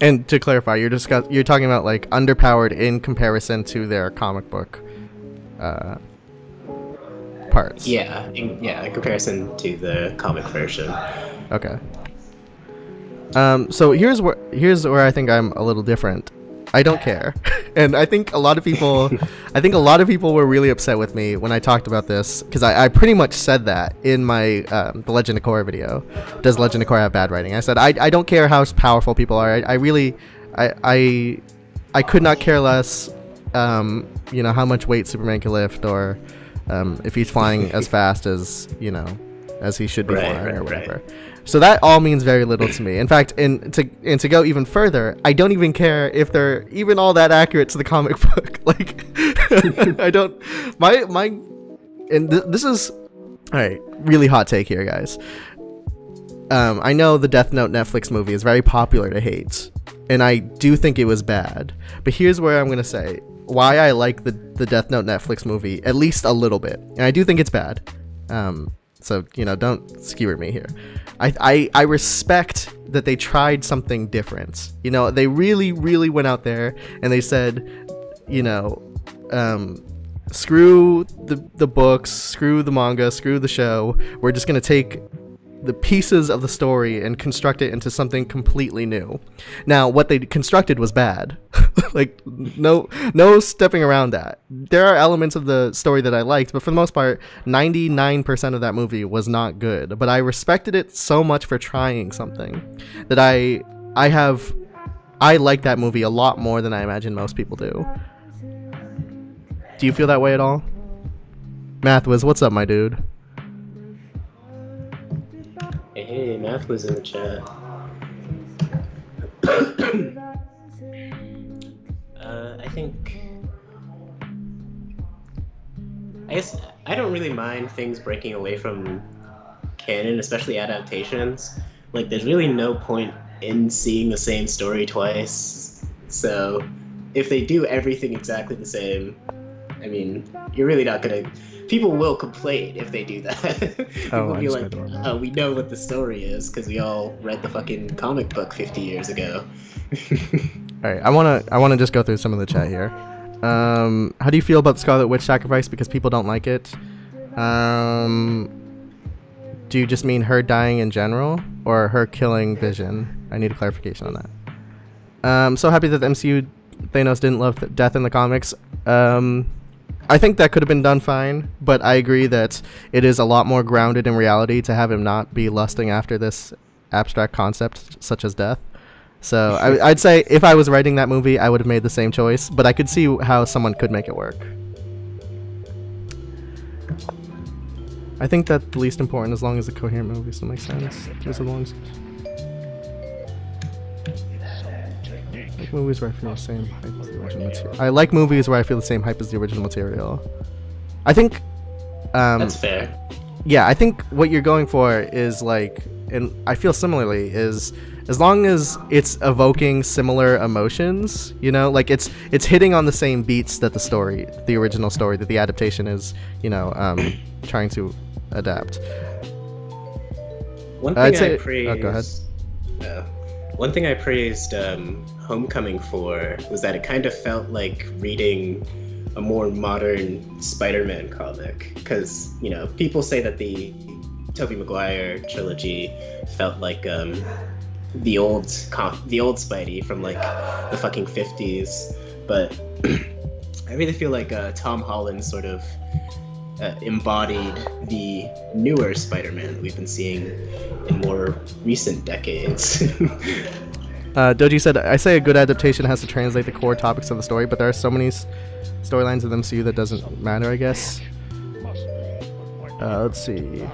Speaker 1: And to clarify, you're talking about like underpowered in comparison to their comic book parts.
Speaker 2: Yeah, in comparison to the comic version.
Speaker 1: Okay. So here's where I think I'm a little different. I don't care. And I think a lot of people were really upset with me when I talked about this, because I pretty much said that in my the Legend of Korra video. Does Legend of Korra have bad writing? I said I don't care how powerful people are. I really could not care less how much weight Superman can lift, or if he's flying as fast as as he should be flying or whatever. Right. So that all means very little to me. In fact, and to go even further, I don't even care if they're even all that accurate to the comic book. Like, I don't. This is all right. Really hot take here, guys. I know the Death Note Netflix movie is very popular to hate, and I do think it was bad. But here's where I'm gonna say why I like the Death Note Netflix movie at least a little bit, and I do think it's bad. So don't skewer me here. I respect that they tried something different. They really went out there and they said, screw the books, screw the manga, screw the show. We're just gonna take the pieces of the story and construct it into something completely new. Now, what they constructed was bad. Like, no stepping around that. There are elements of the story that I liked, but for the most part, 99% of that movie was not good. But I respected it so much for trying something that I like that movie a lot more than I imagine most people do. Do you feel that way at all? Mathwas, what's up, my dude?
Speaker 2: Hey, Math was in the chat. I guess I don't really mind things breaking away from canon, especially adaptations. Like, there's really no point in seeing the same story twice. So, if they do everything exactly the same, I mean, you're really not gonna... People will complain if they do that. People will be like, we know what the story is because we all read the fucking comic book 50 years ago.
Speaker 1: Alright, I wanna just go through some of the chat here. How do you feel about the Scarlet Witch sacrifice because people don't like it? Do you just mean her dying in general or her killing Vision? I need a clarification on that. I'm so happy that the MCU Thanos didn't love death in the comics. I think that could have been done fine, but I agree that it is a lot more grounded in reality to have him not be lusting after this abstract concept such as death. So I'd say if I was writing that movie, I would have made the same choice, but I could see how someone could make it work. I think that's the least important as long as the coherent movie still makes sense. Those are the ones. I like movies where I feel the same hype as the original material. I like movies where I feel the same hype as the original material. I think...
Speaker 2: that's fair.
Speaker 1: Yeah, I think what you're going for is like, and I feel similarly, is as long as it's evoking similar emotions, like it's hitting on the same beats that the original story, that the adaptation is, trying to adapt.
Speaker 2: One thing I praised... Oh, go ahead. One thing I praised Homecoming for was that it kind of felt like reading a more modern Spider-Man comic, because people say that the Tobey Maguire trilogy felt like the old Spidey from like the fucking 50s, but I really feel like Tom Holland sort of embodied the newer Spider-Man that we've been seeing in more recent decades.
Speaker 1: Doji said, I say a good adaptation has to translate the core topics of the story, but there are so many storylines of the MCU that doesn't matter, I guess. Let's see.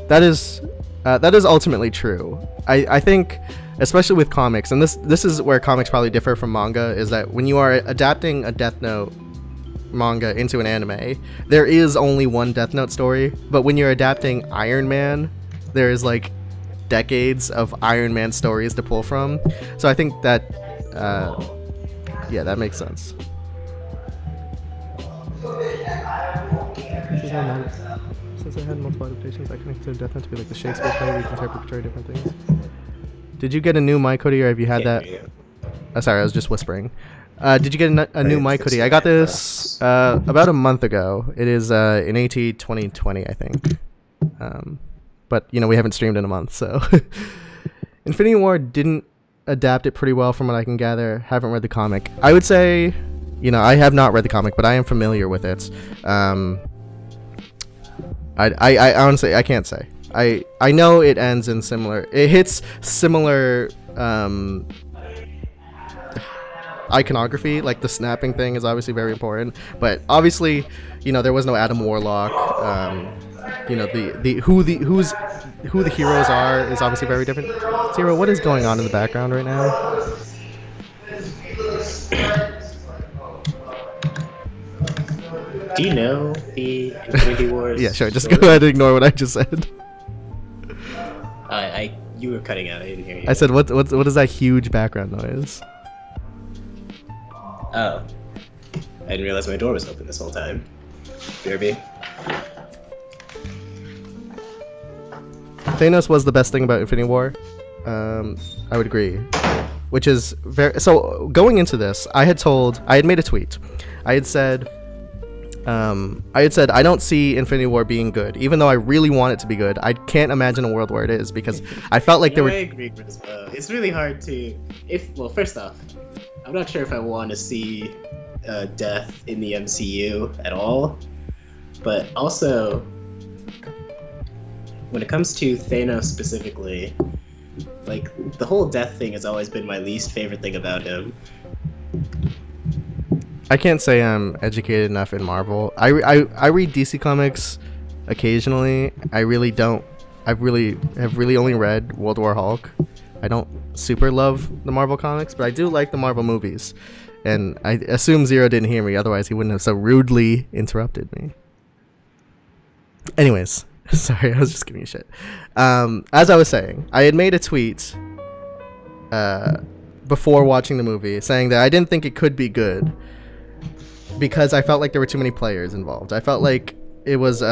Speaker 1: That is ultimately true. I think, especially with comics, and this is where comics probably differ from manga, is that when you are adapting a Death Note manga into an anime, there is only one Death Note story, but when you're adapting Iron Man, there is like decades of Iron Man stories to pull from. So I think that that makes sense. Since I had multiple adaptations, I connected Death Note to be like the Shakespeare play where you can portray different things. Did you get a new mic hoodie, or have you had that? Sorry, I was just whispering. Did you get a new mic hoodie? I got this about a month ago. It is an AT 2020, I think. But we haven't streamed in a month, so Infinity War didn't adapt it pretty well from what I can gather. Haven't read the comic. I would say, I have not read the comic, but I am familiar with it. I honestly, I can't say. I know it ends in similar. It hits similar iconography, like the snapping thing is obviously very important. But obviously, there was no Adam Warlock. Who the heroes are is obviously very different. Zero, what is going on in the background right now?
Speaker 2: Do you know the Infinity Wars?
Speaker 1: Yeah, sure. Just go ahead and ignore what I just said.
Speaker 2: You were cutting out. I didn't hear you.
Speaker 1: I said, what is that huge background noise?
Speaker 2: Oh. I didn't realize my door was open this whole time. BRB.
Speaker 1: Thanos was the best thing about Infinity War. I would agree. Which is very... So, going into this, I had made a tweet. I had said, I don't see Infinity War being good. Even though I really want it to be good, I can't imagine a world where it is, because I felt like there were...
Speaker 2: I agree with this, it's really hard to... Well, first off, I'm not sure if I want to see death in the MCU at all. But also, when it comes to Thanos specifically, like, the whole death thing has always been my least favorite thing about him.
Speaker 1: I can't say I'm educated enough in Marvel. I read DC comics occasionally. I really don't. I have really only read World War Hulk. I don't super love the Marvel comics, but I do like the Marvel movies. And I assume Zero didn't hear me, otherwise he wouldn't have so rudely interrupted me. Anyways, sorry, I was just giving you shit. As I was saying, I had made a tweet before watching the movie saying that I didn't think it could be good because I felt like there were too many players involved. I felt like it was, we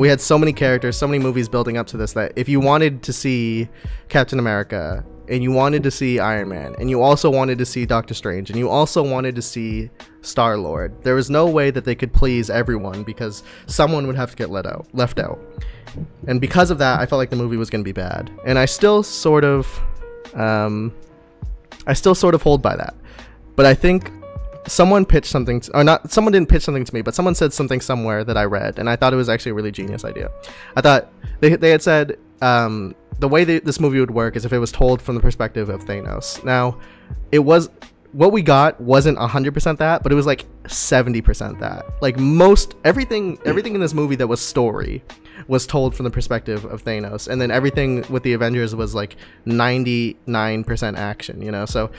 Speaker 1: had so many characters, so many movies building up to this, that if you wanted to see Captain America, and you wanted to see Iron Man, and you also wanted to see Doctor Strange, and you also wanted to see Star-Lord, there was no way that they could please everyone, because someone would have to get left out. And because of that, I felt like the movie was going to be bad. And I still sort of hold by that. But I think someone pitched something, someone didn't pitch something to me, but someone said something somewhere that I read, and I thought it was actually a really genius idea. I thought they had said, the way this movie would work is if it was told from the perspective of Thanos. Now, what we got wasn't 100% that, but it was like 70% that. Like everything in this movie that was story was told from the perspective of Thanos, and then everything with the Avengers was like 99% action, So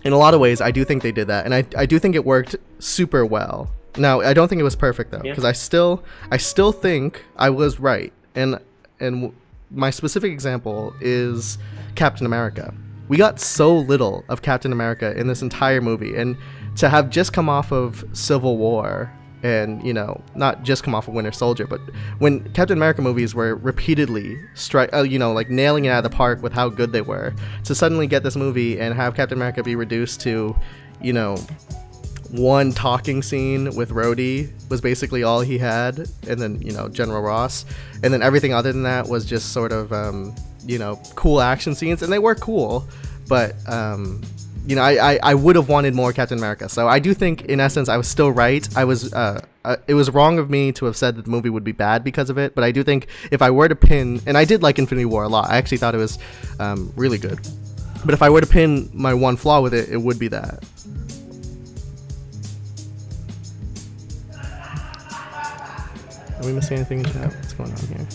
Speaker 1: in a lot of ways, I do think they did that, and I do think it worked super well. Now, I don't think it was perfect though, because I still think I was right, and my specific example is Captain America. We got so little of Captain America in this entire movie, and to have just come off of Civil War, and not just come off of Winter Soldier, but when Captain America movies were repeatedly nailing it out of the park with how good they were, to suddenly get this movie and have Captain America be reduced to one talking scene with Rhodey was basically all he had, and then General Ross, and then everything other than that was just sort of cool action scenes, and they were cool, but I would have wanted more Captain America. So I do think in essence I was still right. It was wrong of me to have said that the movie would be bad because of it, but I do think if I were to pin, and I did like Infinity War a lot, I actually thought it was really good, but if I were to pin my one flaw with it, it would be that. Are we missing anything in chat? What's going on here?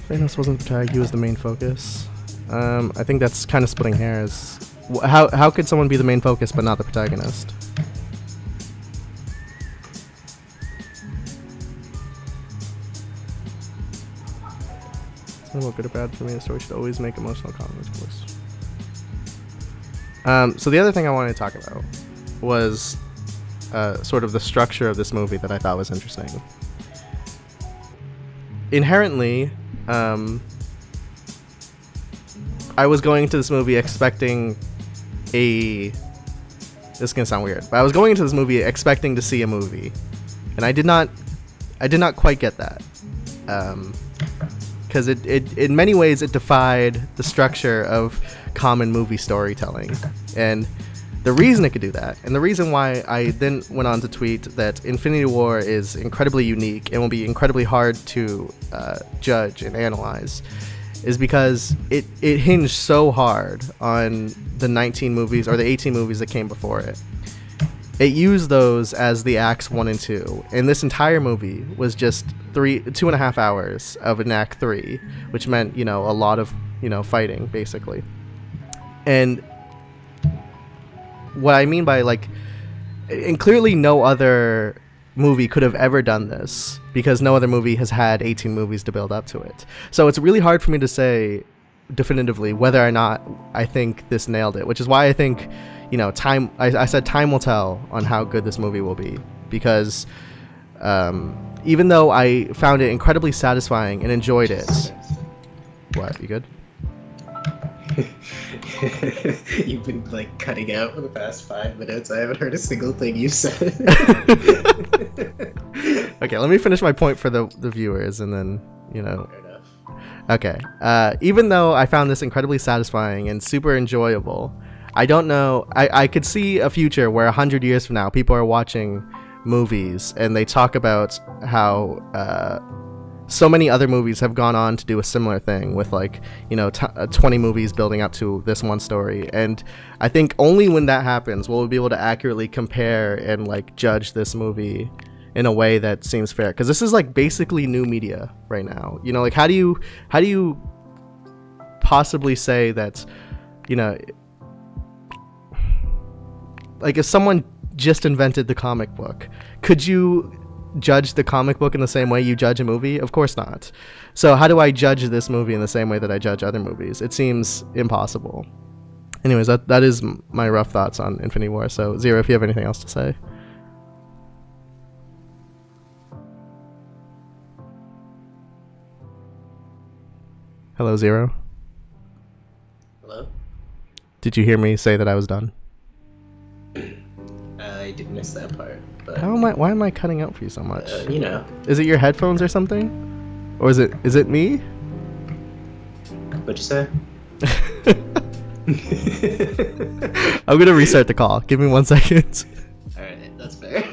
Speaker 1: Thanos wasn't the tag, he was the main focus. I think that's kind of splitting hairs. How could someone be the main focus but not the protagonist? It's not about good or bad for me. A story should always make emotional comments, of course. So the other thing I wanted to talk about was sort of the structure of this movie that I thought was interesting. Inherently, I was going into this movie expecting this is gonna sound weird, but I was going into this movie expecting to see a movie, and I did not quite get that, because it in many ways it defied the structure of common movie storytelling, and the reason it could do that, and the reason why I then went on to tweet that Infinity War is incredibly unique and will be incredibly hard to judge and analyze, is because it hinged so hard on the 19 movies or the 18 movies that came before it. It used those as the acts 1 and 2, and this entire movie was just 2.5 hours of an act 3, which meant a lot of fighting basically. And what I mean by and clearly no other movie could have ever done this, because no other movie has had 18 movies to build up to it. So it's really hard for me to say definitively whether or not I think this nailed it, which is why I think, time. I said time will tell on how good this movie will be, because even though I found it incredibly satisfying and enjoyed it. What? You good?
Speaker 2: You've been like cutting out for the past 5 minutes. I haven't heard a single thing you said.
Speaker 1: Okay, let me finish my point for the viewers, and then
Speaker 2: Fair enough.
Speaker 1: Okay. Even though I found this incredibly satisfying and super enjoyable, I don't know. I could see a future where 100 years from now, people are watching movies and they talk about how so many other movies have gone on to do a similar thing with 20 movies building up to this one story. And I think only when that happens will we be able to accurately compare and judge this movie in a way that seems fair, because this is basically new media right now. How do you possibly say that, if someone just invented the comic book, could you judge the comic book in the same way you judge a movie? Of course not. So how do I judge this movie in the same way that I judge other movies? It seems impossible. Anyways, that is my rough thoughts on Infinity War. So Zero, if you have anything else to say. Hello, Zero.
Speaker 2: Hello?
Speaker 1: Did you hear me say that I was done?
Speaker 2: I did miss that part. But,
Speaker 1: why am I cutting out for you so much? Is it your headphones or something? Or is it me?
Speaker 2: What'd you say?
Speaker 1: I'm gonna restart the call. Give me 1 second.
Speaker 2: Alright, that's fair.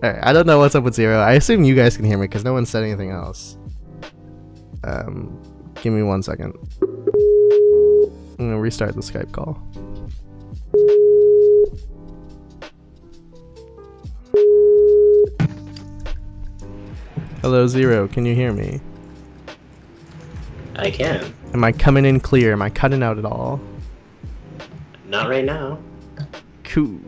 Speaker 1: Alright, I don't know what's up with Zero. I assume you guys can hear me because no one said anything else. Give me 1 second. I'm gonna restart the Skype call. Hello, Zero. Can you hear me?
Speaker 2: I can.
Speaker 1: Am I coming in clear? Am I cutting out at all?
Speaker 2: Not right now.
Speaker 1: Cool.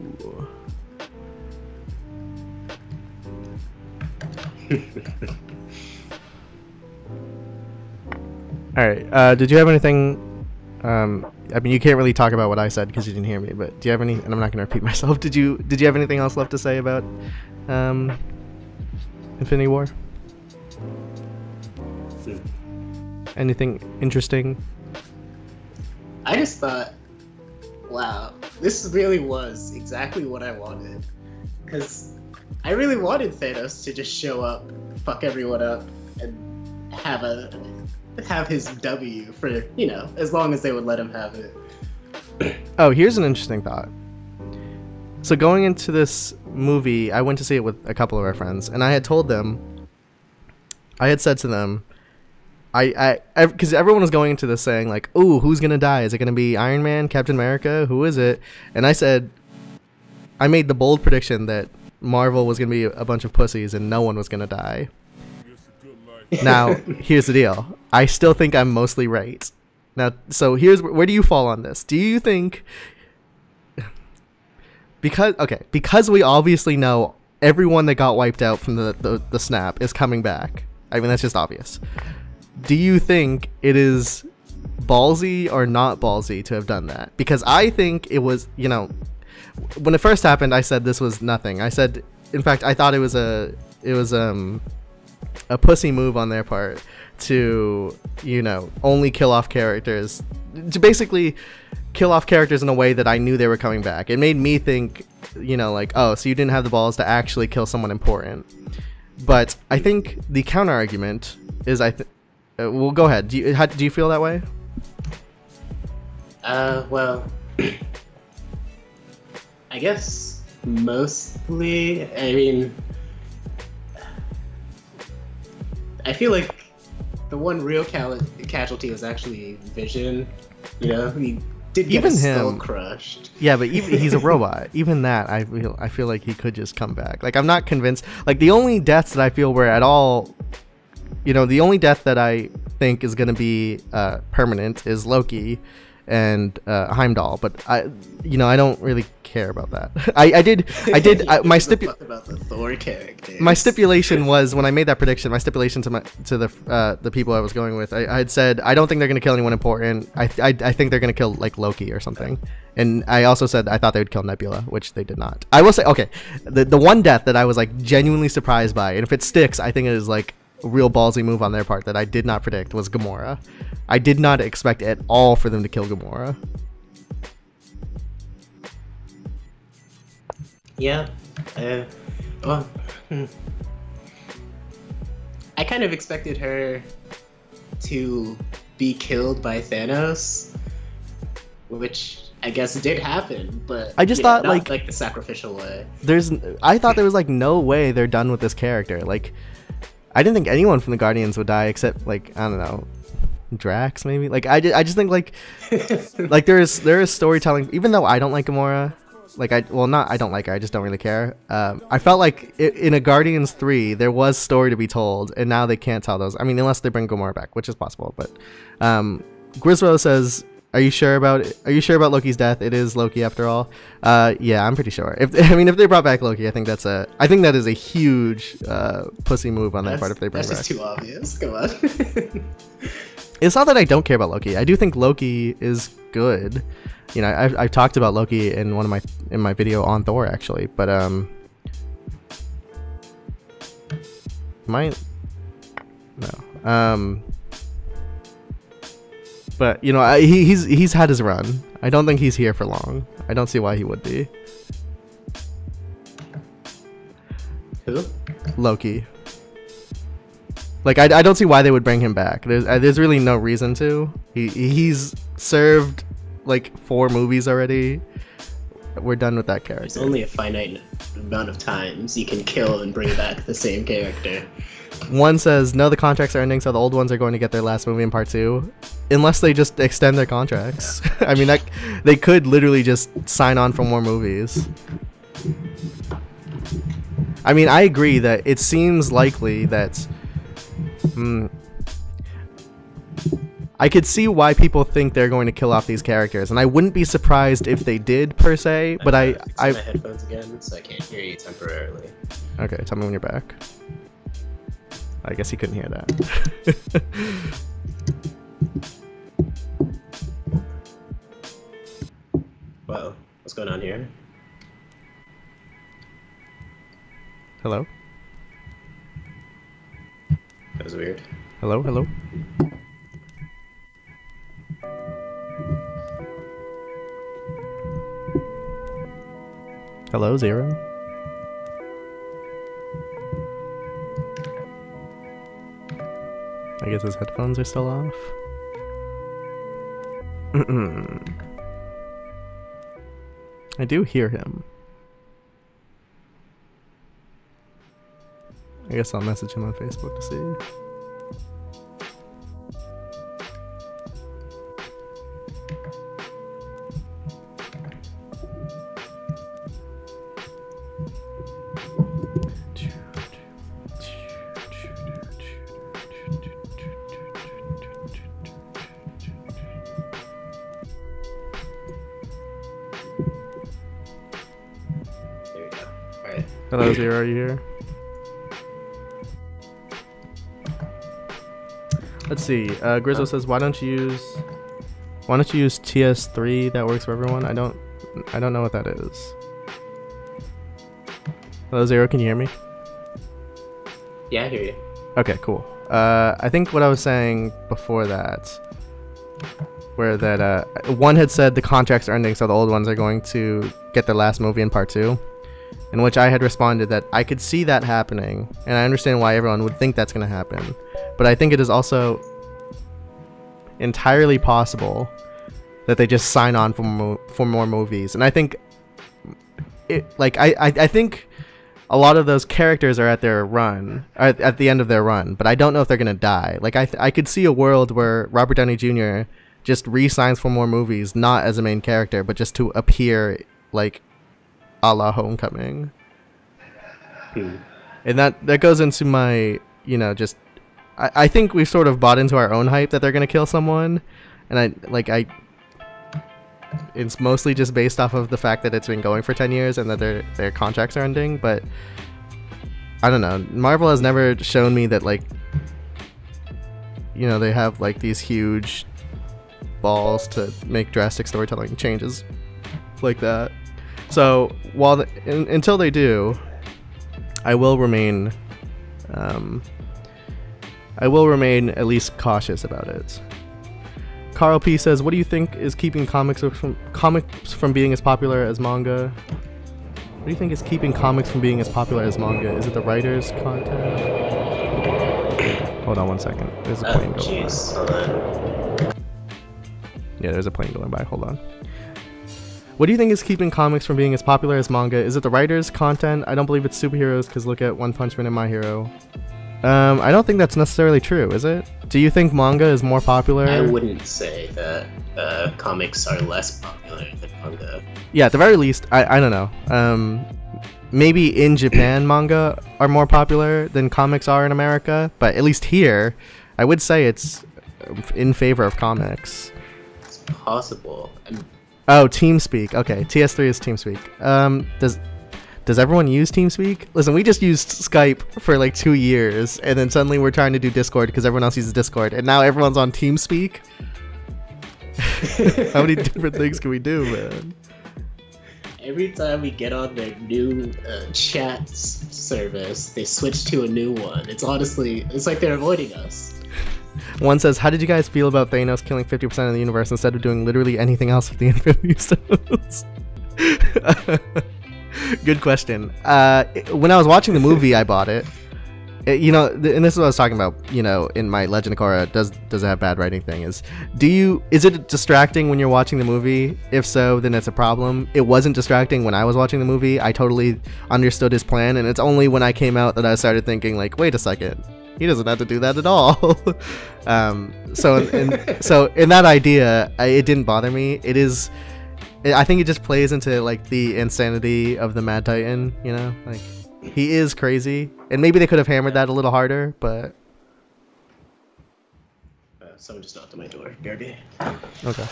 Speaker 1: Alright, did you have anything, I mean, you can't really talk about what I said because you didn't hear me, but do you have any, and I'm not going to repeat myself, did you have anything else left to say about, Infinity War? Anything interesting?
Speaker 2: I just thought, wow, this really was exactly what I wanted. Because I really wanted Thanos to just show up, fuck everyone up, and have his W for, as long as they would let him have it.
Speaker 1: Oh, here's an interesting thought. So going into this movie, I went to see it with a couple of our friends, and I had said to them, because everyone was going into this saying ooh, who's gonna die? Is it gonna be Iron Man, Captain America? Who is it? And I said, I made the bold prediction that Marvel was gonna be a bunch of pussies and no one was gonna die. Now, here's the deal. I still think I'm mostly right. Now, so where do you fall on this? Do you think, because we obviously know everyone that got wiped out from the snap is coming back. I mean, that's just obvious. Do you think it is ballsy or not ballsy to have done that? Because I think it was, when it first happened, I said this was nothing. I said, in fact, I thought it was a pussy move on their part to, only kill off characters, to basically kill off characters in a way that I knew they were coming back. It made me think, oh, so you didn't have the balls to actually kill someone important. But I think the counter argument is, well, go ahead. Do you feel that way?
Speaker 2: Well, I guess mostly. I mean, I feel like the one real casualty was actually Vision. He did get his skull crushed.
Speaker 1: Yeah, but even he's a robot. Even that, I feel like he could just come back. I'm not convinced. The only deaths that I feel were at all, the only death that I think is going to be permanent is Loki, and Heimdall, but I don't really care about that. I did my
Speaker 2: about the Thor characters.
Speaker 1: My stipulation was, when I made that prediction, my stipulation to the people I was going with, I had said I don't think they're going to kill anyone important. I think they're going to kill like Loki or something. And I also said I thought they would kill Nebula, which they did not. I will say, okay, the one death that I was like genuinely surprised by, and if it sticks, I think it is like a real ballsy move on their part that I did not predict, was Gamora. I did not expect at all for them to kill Gamora.
Speaker 2: Yeah. Well, I kind of expected her to be killed by Thanos, which I guess did happen, but
Speaker 1: I just thought
Speaker 2: not like the sacrificial way.
Speaker 1: I thought there was like no way they're done with this character. Like, I didn't think anyone from the Guardians would die except like, I don't know, Drax maybe. Like I just think like like there is storytelling, even though I don't like Gamora. Like I don't like her, I just don't really care. I felt like in a Guardians 3 there was story to be told, and now they can't tell those. I mean, unless they bring Gamora back, which is possible. But Griswo says, Are you sure about Loki's death? It is Loki after all. Yeah, I'm pretty sure. If they brought back Loki, I think that is a huge pussy move on their part if they bring back.
Speaker 2: That's just too obvious. Come on.
Speaker 1: It's not that I don't care about Loki. I do think Loki is good. You know, I've talked about Loki in my video on Thor actually, but but you know, he's had his run. I don't think he's here for long. I don't see why he would be.
Speaker 2: Who?
Speaker 1: Loki. Like I don't see why they would bring him back. There's really no reason to. He's served like 4 movies already. We're done with that character.
Speaker 2: There's only a finite amount of times you can kill and bring back the same character.
Speaker 1: One says, no, the contracts are ending, so the old ones are going to get their last movie in part 2. Unless they just extend their contracts. Yeah. I mean, they could literally just sign on for more movies. I mean, I agree that it seems likely that... I could see why people think they're going to kill off these characters, and I wouldn't be surprised if they did, per se, but I
Speaker 2: my headphones again, so I can't hear you temporarily.
Speaker 1: Okay, tell me when you're back. I guess he couldn't hear that.
Speaker 2: Whoa, what's going on here?
Speaker 1: Hello?
Speaker 2: That was weird.
Speaker 1: Hello? Hello, Zero? I guess his headphones are still off. I do hear him. I guess I'll message him on Facebook to see. Hello, Zero, are you here? Let's see. Grizzle says, why don't you use TS3? That works for everyone. I don't know what that is. Hello, Zero, can you hear me?
Speaker 2: Yeah, I hear you.
Speaker 1: Okay, cool. I think what I was saying before that, where that one had said the contracts are ending, so the old ones are going to get their last movie in part 2. In which I had responded that I could see that happening, and I understand why everyone would think that's going to happen. But I think it is also entirely possible that they just sign on for more movies. And I think I think a lot of those characters are at their run, at the end of their run, but I don't know if they're going to die. Like I could see a world where Robert Downey Jr. just re-signs for more movies, not as a main character, but just to appear like a la Homecoming. And that goes into my, you know, just I think we've sort of bought into our own hype that they're gonna kill someone, and it's mostly just based off of the fact that it's been going for 10 years and that their contracts are ending. But I don't know. Marvel has never shown me that, like, you know, they have like these huge balls to make drastic storytelling changes like that. So until they do, I will remain at least cautious about it. Carl P says, "What do you think is keeping comics from being as popular as manga?" What do you think is keeping comics from being as popular as manga? Is it the writers' content? Hold on one second. There's a plane going by. Yeah, there's a plane going by. Hold on. What do you think is keeping comics from being as popular as manga? Is it the writers' content? I don't believe it's superheroes, because look at One Punch Man and My Hero. I don't think that's necessarily true, is it? Do you think manga is more popular?
Speaker 2: I wouldn't say that comics are less popular than manga.
Speaker 1: Yeah, at the very least, I don't know. Maybe in Japan, manga are more popular than comics are in America, but at least here, I would say it's in favor of comics.
Speaker 2: It's possible.
Speaker 1: Oh, TeamSpeak. Okay, TS3 is TeamSpeak. Does everyone use TeamSpeak? Listen, we just used Skype for like 2 years, and then suddenly we're trying to do Discord because everyone else uses Discord, and now everyone's on TeamSpeak? How many different things can we do, man?
Speaker 2: Every time we get on their new chat service, they switch to a new one. It's like they're avoiding us.
Speaker 1: One says, "How did you guys feel about Thanos killing 50% of the universe instead of doing literally anything else with the Infinity Stones?" Good question. When I was watching the movie, I bought it. You know, and this is what I was talking about, you know, in my Legend of Korra, does it have bad writing thing, is it distracting when you're watching the movie? If so, then it's a problem. It wasn't distracting when I was watching the movie. I totally understood his plan, and it's only when I came out that I started thinking, like, wait a second, he doesn't have to do that at all. So in that idea, it didn't bother me. I think it just plays into like the insanity of the Mad Titan, you know, like he is crazy, and maybe they could have hammered that a little harder, but
Speaker 2: someone just knocked on my door. BRB.
Speaker 1: Okay.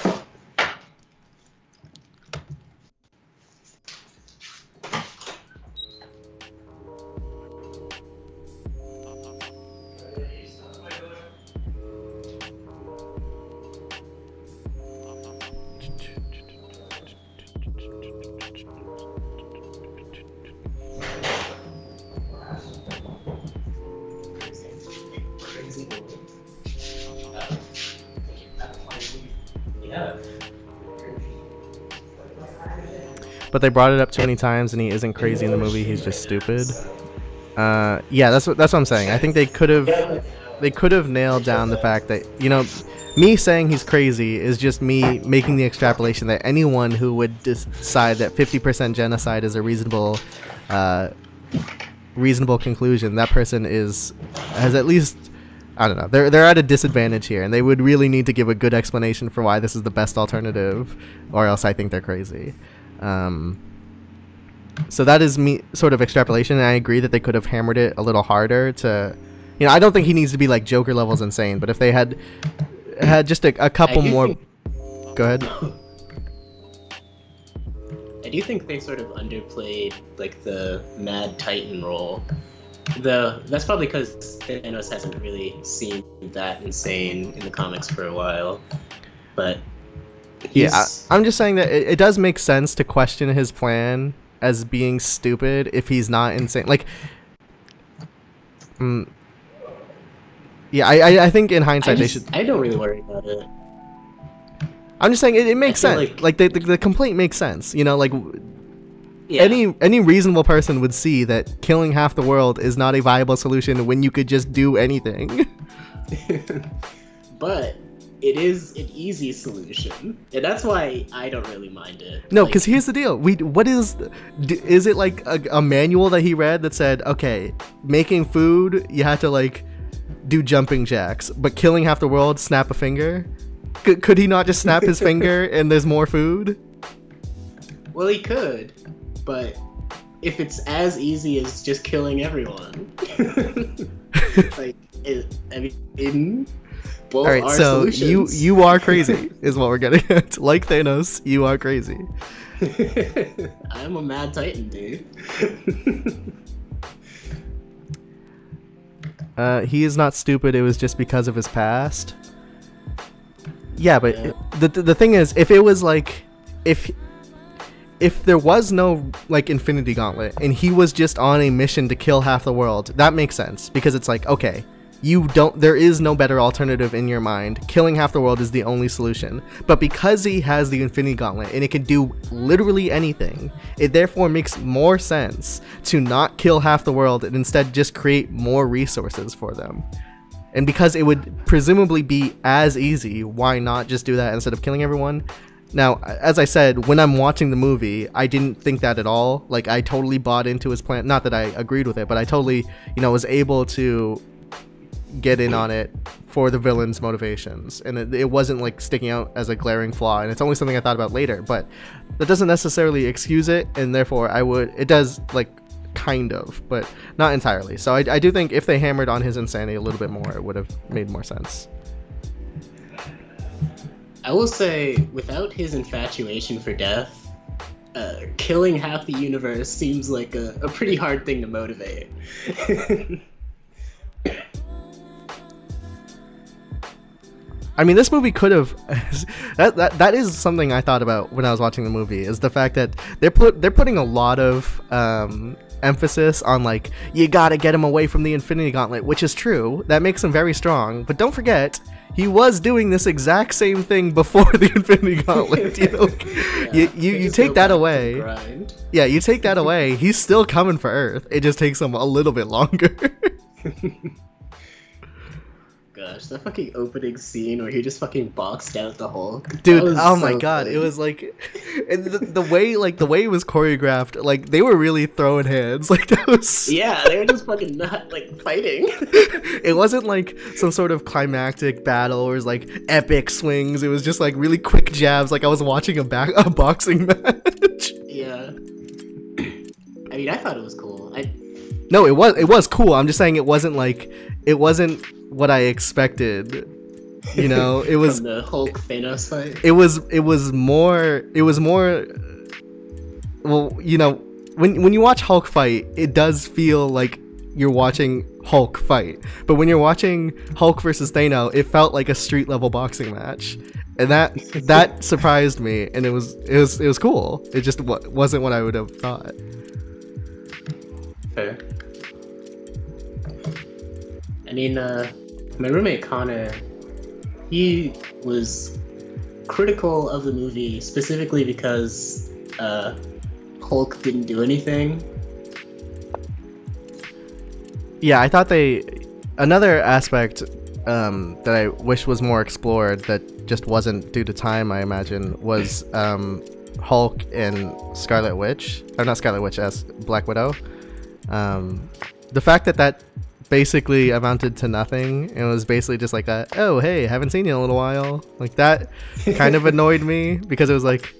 Speaker 1: But they brought it up too many times, and he isn't crazy in the movie. He's just stupid. Yeah, that's what I'm saying. I think they could have nailed down the fact that, you know, me saying he's crazy is just me making the extrapolation that anyone who would decide that 50% genocide is a reasonable conclusion, that person has at least, I don't know, they're at a disadvantage here, and they would really need to give a good explanation for why this is the best alternative, or else I think they're crazy. So that is me sort of extrapolation, and I agree that they could have hammered it a little harder to, you know, I don't think he needs to be like Joker levels insane, but if they had just a couple more. Go ahead.
Speaker 2: I do think they sort of underplayed like the Mad Titan role. That's probably because Thanos hasn't really seemed that insane in the comics for a while, but.
Speaker 1: Yeah, I'm just saying that it does make sense to question his plan as being stupid if he's not insane. Like, yeah, I think in hindsight they should.
Speaker 2: I don't really worry about it.
Speaker 1: I'm just saying it makes sense. Like the complaint makes sense. You know, like
Speaker 2: yeah.
Speaker 1: any reasonable person would see that killing half the world is not a viable solution when you could just do anything.
Speaker 2: But it is an easy solution, and that's why I don't really mind it.
Speaker 1: No, because here's the deal. Is it like a manual that he read that said, okay, making food, you have to like do jumping jacks, but killing half the world, snap a finger? Could he not just snap his finger and there's more food? Well,
Speaker 2: he could, but if it's as easy as just killing everyone, like, I mean, both
Speaker 1: All right,
Speaker 2: are
Speaker 1: so
Speaker 2: solutions.
Speaker 1: you are crazy, is what we're getting at. Like Thanos, you are crazy.
Speaker 2: I'm a mad titan, dude.
Speaker 1: He is not stupid. It was just because of his past. Yeah, but
Speaker 2: Yeah.
Speaker 1: The thing is, if it was like, if there was no like Infinity Gauntlet and he was just on a mission to kill half the world, that makes sense, because it's like, okay, there is no better alternative in your mind. Killing half the world is the only solution. But because he has the Infinity Gauntlet and it can do literally anything, it therefore makes more sense to not kill half the world and instead just create more resources for them. And because it would presumably be as easy, why not just do that instead of killing everyone? Now, as I said, when I'm watching the movie, I didn't think that at all. Like, I totally bought into his plan. Not that I agreed with it, but I totally, was able to get in on it for the villain's motivations, and it wasn't like sticking out as a glaring flaw, and it's only something I thought about later, but that doesn't necessarily excuse it, and therefore it does, like, kind of, but not entirely. So I do think if they hammered on his insanity a little bit more, it would have made more sense.
Speaker 2: I will say, without his infatuation for death, killing half the universe seems like a pretty hard thing to motivate.
Speaker 1: I mean, this movie could have. That is something I thought about when I was watching the movie. Is the fact that they're putting a lot of emphasis on, like, you gotta get him away from the Infinity Gauntlet, which is true. That makes him very strong. But don't forget, he was doing this exact same thing before the Infinity Gauntlet. You take that away. Yeah, you take that away. He's still coming for Earth. It just takes him a little bit longer.
Speaker 2: Gosh, that fucking opening scene where he just fucking boxed out the Hulk.
Speaker 1: Dude, oh my god, it was like, and the way it was choreographed, like, they were really throwing hands, like, that was...
Speaker 2: Yeah, they were just fucking not, like, fighting.
Speaker 1: It wasn't like some sort of climactic battle or like epic swings. It was just like really quick jabs, like I was watching a boxing match.
Speaker 2: Yeah. I mean, I thought it was cool.
Speaker 1: No, it was cool. I'm just saying it wasn't what I expected. It was
Speaker 2: from the Hulk Thanos fight.
Speaker 1: It was more. Well, when you watch Hulk fight, it does feel like you're watching Hulk fight. But when you're watching Hulk versus Thanos, it felt like a street level boxing match, and that surprised me. And it was cool. It just wasn't what I would have thought.
Speaker 2: Fair. I mean, my roommate Connor, he was critical of the movie specifically because Hulk didn't do anything.
Speaker 1: Yeah, I thought another aspect that I wish was more explored that just wasn't due to time, I imagine, was Hulk and Scarlet Witch. Or not Scarlet Witch, as Black Widow. The fact that basically amounted to nothing, and it was basically just like oh hey, haven't seen you in a little while, like that kind of annoyed me, because it was like,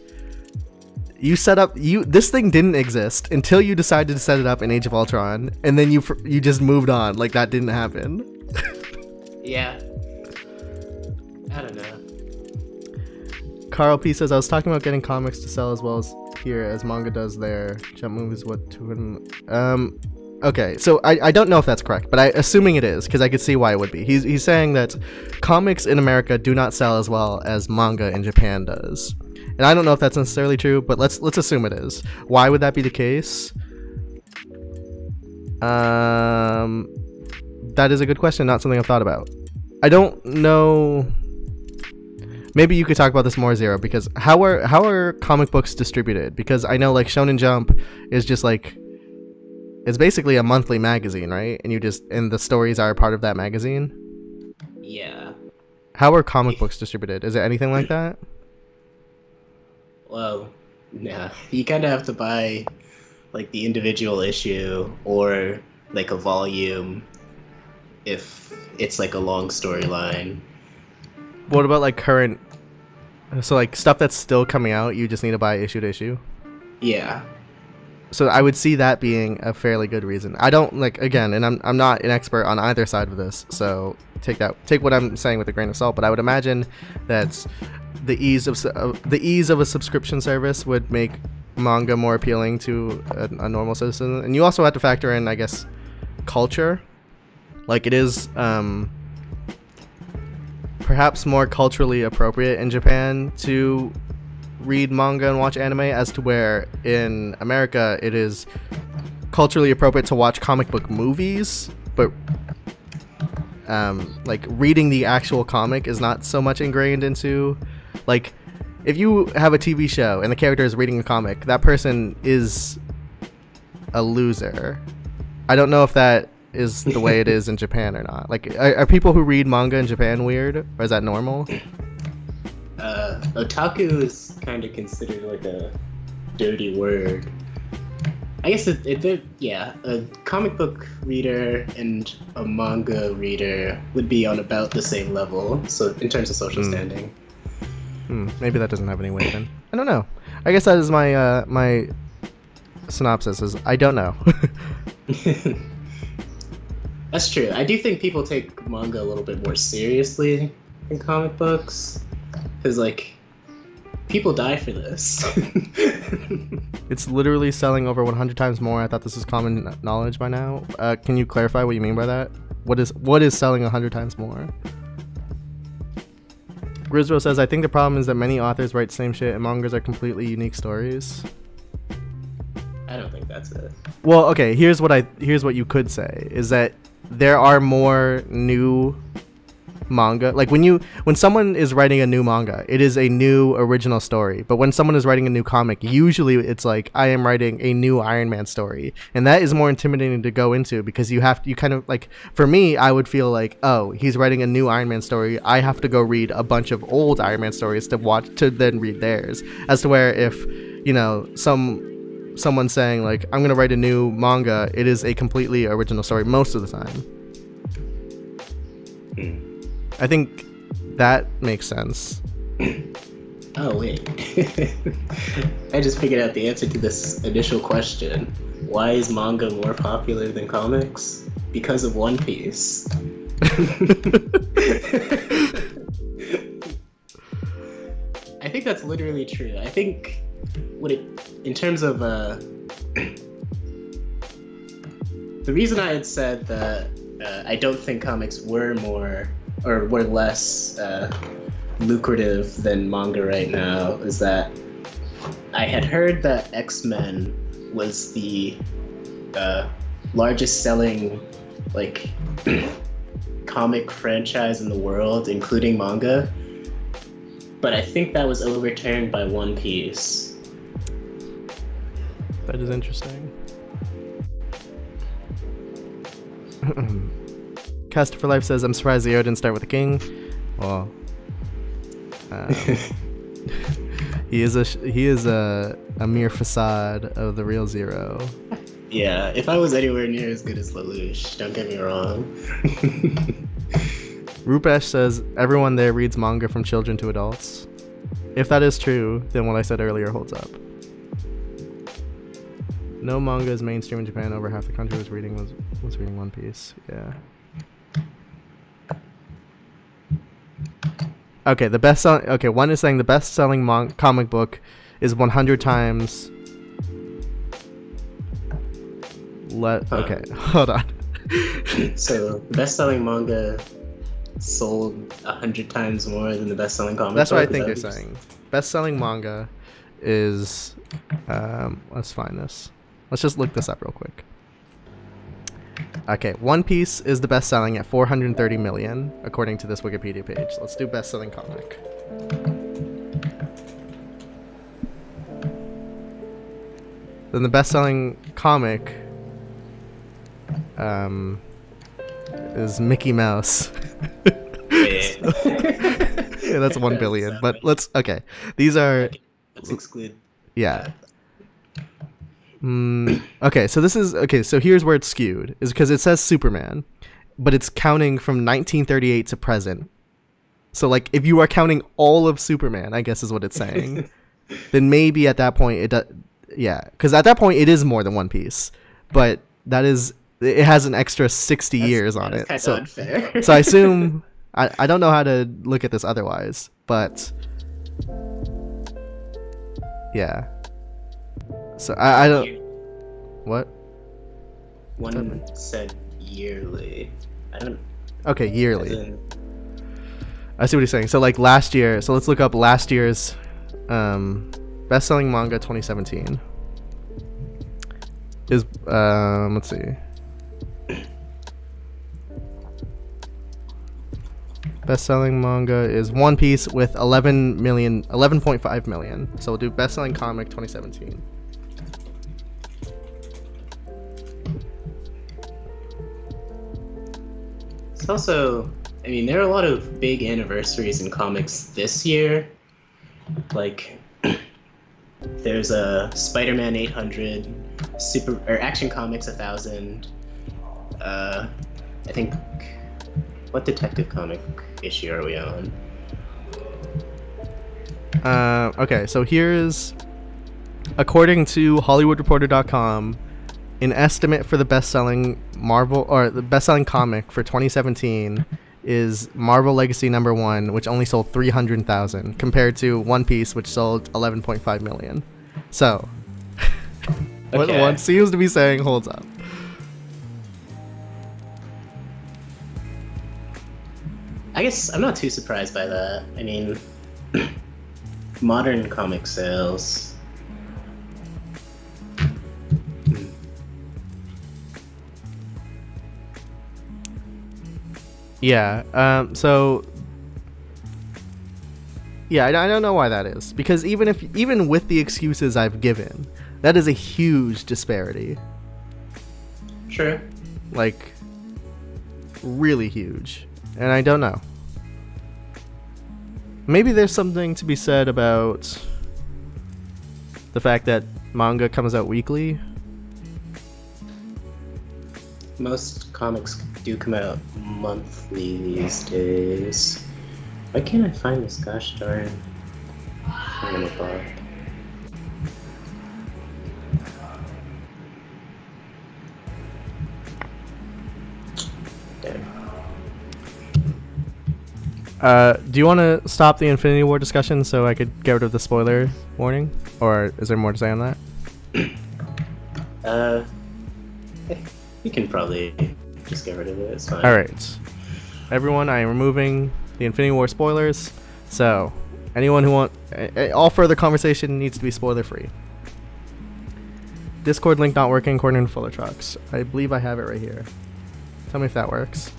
Speaker 1: this thing didn't exist until you decided to set it up in Age of Ultron, and then you just moved on like that didn't happen.
Speaker 2: Yeah, I don't know.
Speaker 1: Carl P says, I was talking about getting comics to sell as well as here as manga does there. Jump movies, what to him. Okay, so I don't know if that's correct, but assuming it is, because I could see why it would be. He's saying that comics in America do not sell as well as manga in Japan does. And I don't know if that's necessarily true, but let's assume it is. Why would that be the case? That is a good question, not something I've thought about. I don't know. Maybe you could talk about this more, Zero, because how are comic books distributed? Because I know, like, Shonen Jump is just like, it's basically a monthly magazine, right? And the stories are a part of that magazine?
Speaker 2: Yeah.
Speaker 1: How are comic books distributed? Is it anything like that?
Speaker 2: Well, yeah. You kind of have to buy, like, the individual issue or, like, a volume if it's, like, a long storyline.
Speaker 1: What about, like, current... So, like, stuff that's still coming out, you just need to buy issue to issue?
Speaker 2: Yeah.
Speaker 1: So I would see that being a fairly good reason. I don't like, again, and I'm not an expert on either side of this, so take what I'm saying with a grain of salt. But I would imagine that the ease of a subscription service would make manga more appealing to a normal citizen. And you also have to factor in, I guess, culture. Like, it is perhaps more culturally appropriate in Japan to read manga and watch anime, as to where in America it is culturally appropriate to watch comic book movies, but like reading the actual comic is not so much ingrained into, like, if you have a TV show and the character is reading a comic, that person is a loser. I don't know if that is the way it is in Japan or not. Like, are people who read manga in Japan weird, or is that normal?
Speaker 2: Otaku is kind of considered like a dirty word. I guess a comic book reader and a manga reader would be on about the same level, so in terms of social standing.
Speaker 1: Maybe that doesn't have any weight then. I don't know. I guess that is my my synopsis is I don't know.
Speaker 2: That's true. I do think people take manga a little bit more seriously than comic books. Because, like, people die for this.
Speaker 1: It's literally selling over 100 times more. I thought this was common knowledge by now. Can you clarify what you mean by that? What is selling 100 times more? Grisro says, I think the problem is that many authors write the same shit and mangas are completely unique stories.
Speaker 2: I don't think that's it.
Speaker 1: Well, okay, here's what you could say, is that there are more new manga. Like, when someone is writing a new manga, it is a new original story. But when someone is writing a new comic, usually it's like, I am writing a new Iron Man story, and that is more intimidating to go into, because you kind of, like, for me, I would feel like, oh, he's writing a new Iron Man story, I have to go read a bunch of old Iron Man stories to then read theirs. As to where if, you know, someone saying, like, I'm gonna write a new manga, it is a completely original story most of the time. I think that makes sense.
Speaker 2: Oh, wait. I just figured out the answer to this initial question. Why is manga more popular than comics? Because of One Piece. I think that's literally true. I think in terms of the reason I had said that I don't think comics were less lucrative than manga right now is that I had heard that X-Men was the largest selling, like, comic franchise in the world, including manga. But I think that was overturned by One Piece.
Speaker 1: That is interesting. Cast for Life says, I'm surprised Zero didn't start with a king. Well, he is a mere facade of the real Zero.
Speaker 2: Yeah, if I was anywhere near as good as Lelouch, don't get me wrong.
Speaker 1: Rupesh says, everyone there reads manga from children to adults. If that is true, then what I said earlier holds up. No manga is mainstream in Japan. Over half the country was reading One Piece. Yeah. Okay, one is saying the best-selling comic book is 100 times. Okay, hold on.
Speaker 2: So, the best-selling manga sold 100 times more than the best-selling comic book?
Speaker 1: That's what I think they're saying. Best-selling manga is... let's find this. Let's just look this up real quick. Okay, One Piece is the best-selling at 430 million, according to this Wikipedia page. Let's do best-selling comic. Then the best-selling comic is Mickey Mouse. Yeah, that's 1 billion. But okay. These are...
Speaker 2: Let's exclude...
Speaker 1: Yeah. Okay, so here's where it's skewed, is because it says Superman, but it's counting from 1938 to present. So, like, if you are counting all of Superman, I guess is what it's saying, then maybe at that point Yeah, because at that point it is more than One Piece, but it has an extra 60 years on it.
Speaker 2: That's kind of unfair.
Speaker 1: So I assume I don't know how to look at this otherwise, but yeah. So I don't. What?
Speaker 2: One said yearly. I don't.
Speaker 1: Okay, yearly. I see what he's saying. So like last year. So let's look up last year's best-selling manga 2017. Is let's see. Best-selling manga is One Piece with 11.5 million. So we'll do best-selling comic 2017.
Speaker 2: It's also, I mean, there are a lot of big anniversaries in comics this year. Like, there's a Spider-Man 800, Action Comics 1000. I think, what Detective Comic issue are we on?
Speaker 1: Okay, so here's, according to HollywoodReporter.com, an estimate for the best-selling Marvel or the best-selling comic for 2017 is Marvel Legacy #1, which only sold 300,000, compared to One Piece, which sold 11.5 million. So, what one seems to be saying holds up.
Speaker 2: I guess I'm not too surprised by that. I mean, modern comic sales.
Speaker 1: Yeah. So. Yeah, I don't know why that is, because even with the excuses I've given, that is a huge disparity.
Speaker 2: Sure.
Speaker 1: Like, really huge, and I don't know. Maybe there's something to be said about the fact that manga comes out weekly.
Speaker 2: Most comics do come out monthly these days. Why can't I find this gosh darn anime blog?
Speaker 1: Do you want to stop the Infinity War discussion so I could get rid of the spoiler warning? Or is there more to say on that?
Speaker 2: You can probably just get rid of it. It's fine.
Speaker 1: Alright. Everyone, I am removing the Infinity War spoilers. So, anyone who all further conversation needs to be spoiler free. Discord link not working according to Fuller Trucks. I believe I have it right here. Tell me if that works.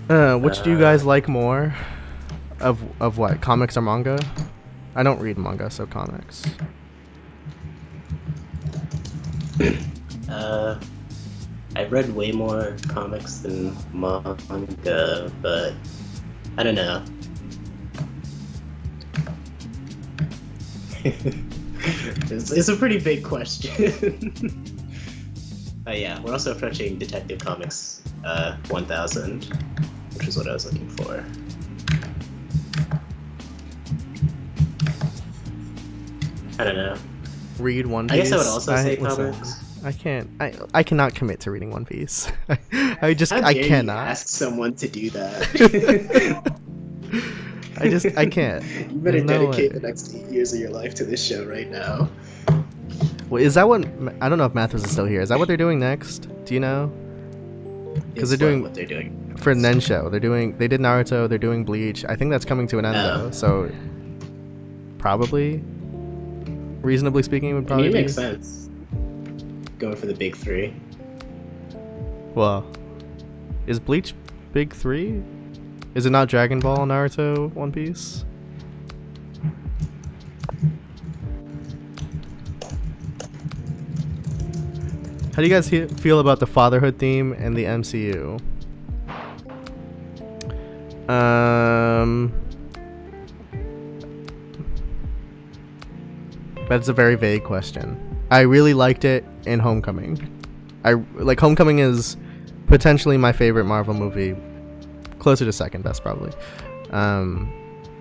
Speaker 1: Which do you guys like more? Of what? Comics or manga? I don't read manga, so comics.
Speaker 2: I've read way more comics than manga, but I don't know. It's a pretty big question. Yeah, we're also approaching Detective Comics 1000, which is what I was looking for. I don't know.
Speaker 1: Read One Piece.
Speaker 2: I guess I would also say comics.
Speaker 1: I can't. I cannot commit to reading One Piece. I
Speaker 2: How dare
Speaker 1: cannot.
Speaker 2: You ask someone to do that.
Speaker 1: I can't.
Speaker 2: You better dedicate the next 8 years of your life to this show right now.
Speaker 1: Well, is that what? I don't know if Mathis is still here. Is that what they're doing next? Do you know? Because they're doing
Speaker 2: what they're doing
Speaker 1: for Nensho. They did Naruto. They're doing Bleach. I think that's coming to an end though. So probably, reasonably speaking, it would probably
Speaker 2: it makes sense. Going for the big three.
Speaker 1: Well, is Bleach big three? Is it not Dragon Ball, Naruto, One Piece? How do you guys feel about the fatherhood theme and the MCU? That's a very vague question. I really liked it in Homecoming. Homecoming is potentially my favorite Marvel movie, closer to second best probably. And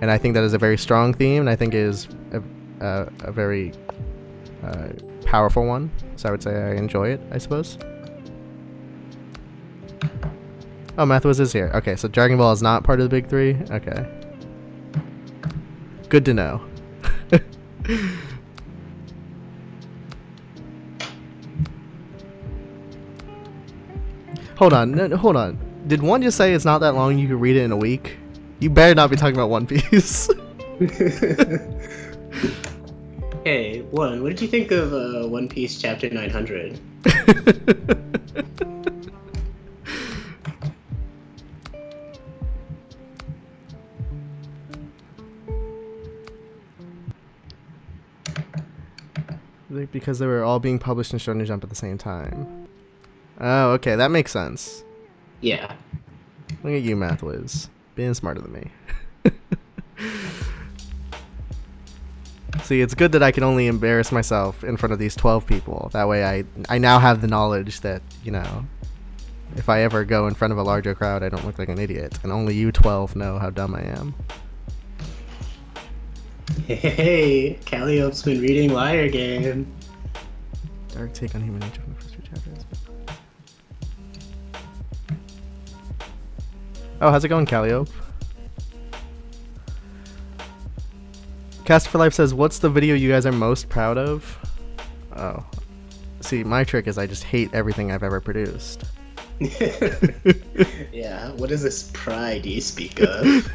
Speaker 1: I think that is a very strong theme, and I think it is a very powerful one, so I would say I enjoy it, I suppose. Oh, Mathwas is here. Okay, so Dragon Ball is not part of the big three? Okay. Good to know. Hold on, no, hold on. Did one just say it's not that long, you can read it in a week? You better not be talking about One Piece.
Speaker 2: Hey, what did you think of One Piece Chapter 900?
Speaker 1: Because they were all being published in Shonen Jump at the same time. Oh, okay, that makes sense.
Speaker 2: Yeah.
Speaker 1: Look at you, Mathwiz, being smarter than me. See, it's good that I can only embarrass myself in front of these 12 people. That way I now have the knowledge that, you know, if I ever go in front of a larger crowd, I don't look like an idiot. And only you 12 know how dumb I am.
Speaker 2: Hey, Calliope's been reading Liar Game.
Speaker 1: Dark take on human nature from the first 3 chapters. Oh, how's it going, Calliope? Cast for Life says, what's the video you guys are most proud of? Oh. See, my trick is I just hate everything I've ever produced.
Speaker 2: Yeah, what is this pride you speak of?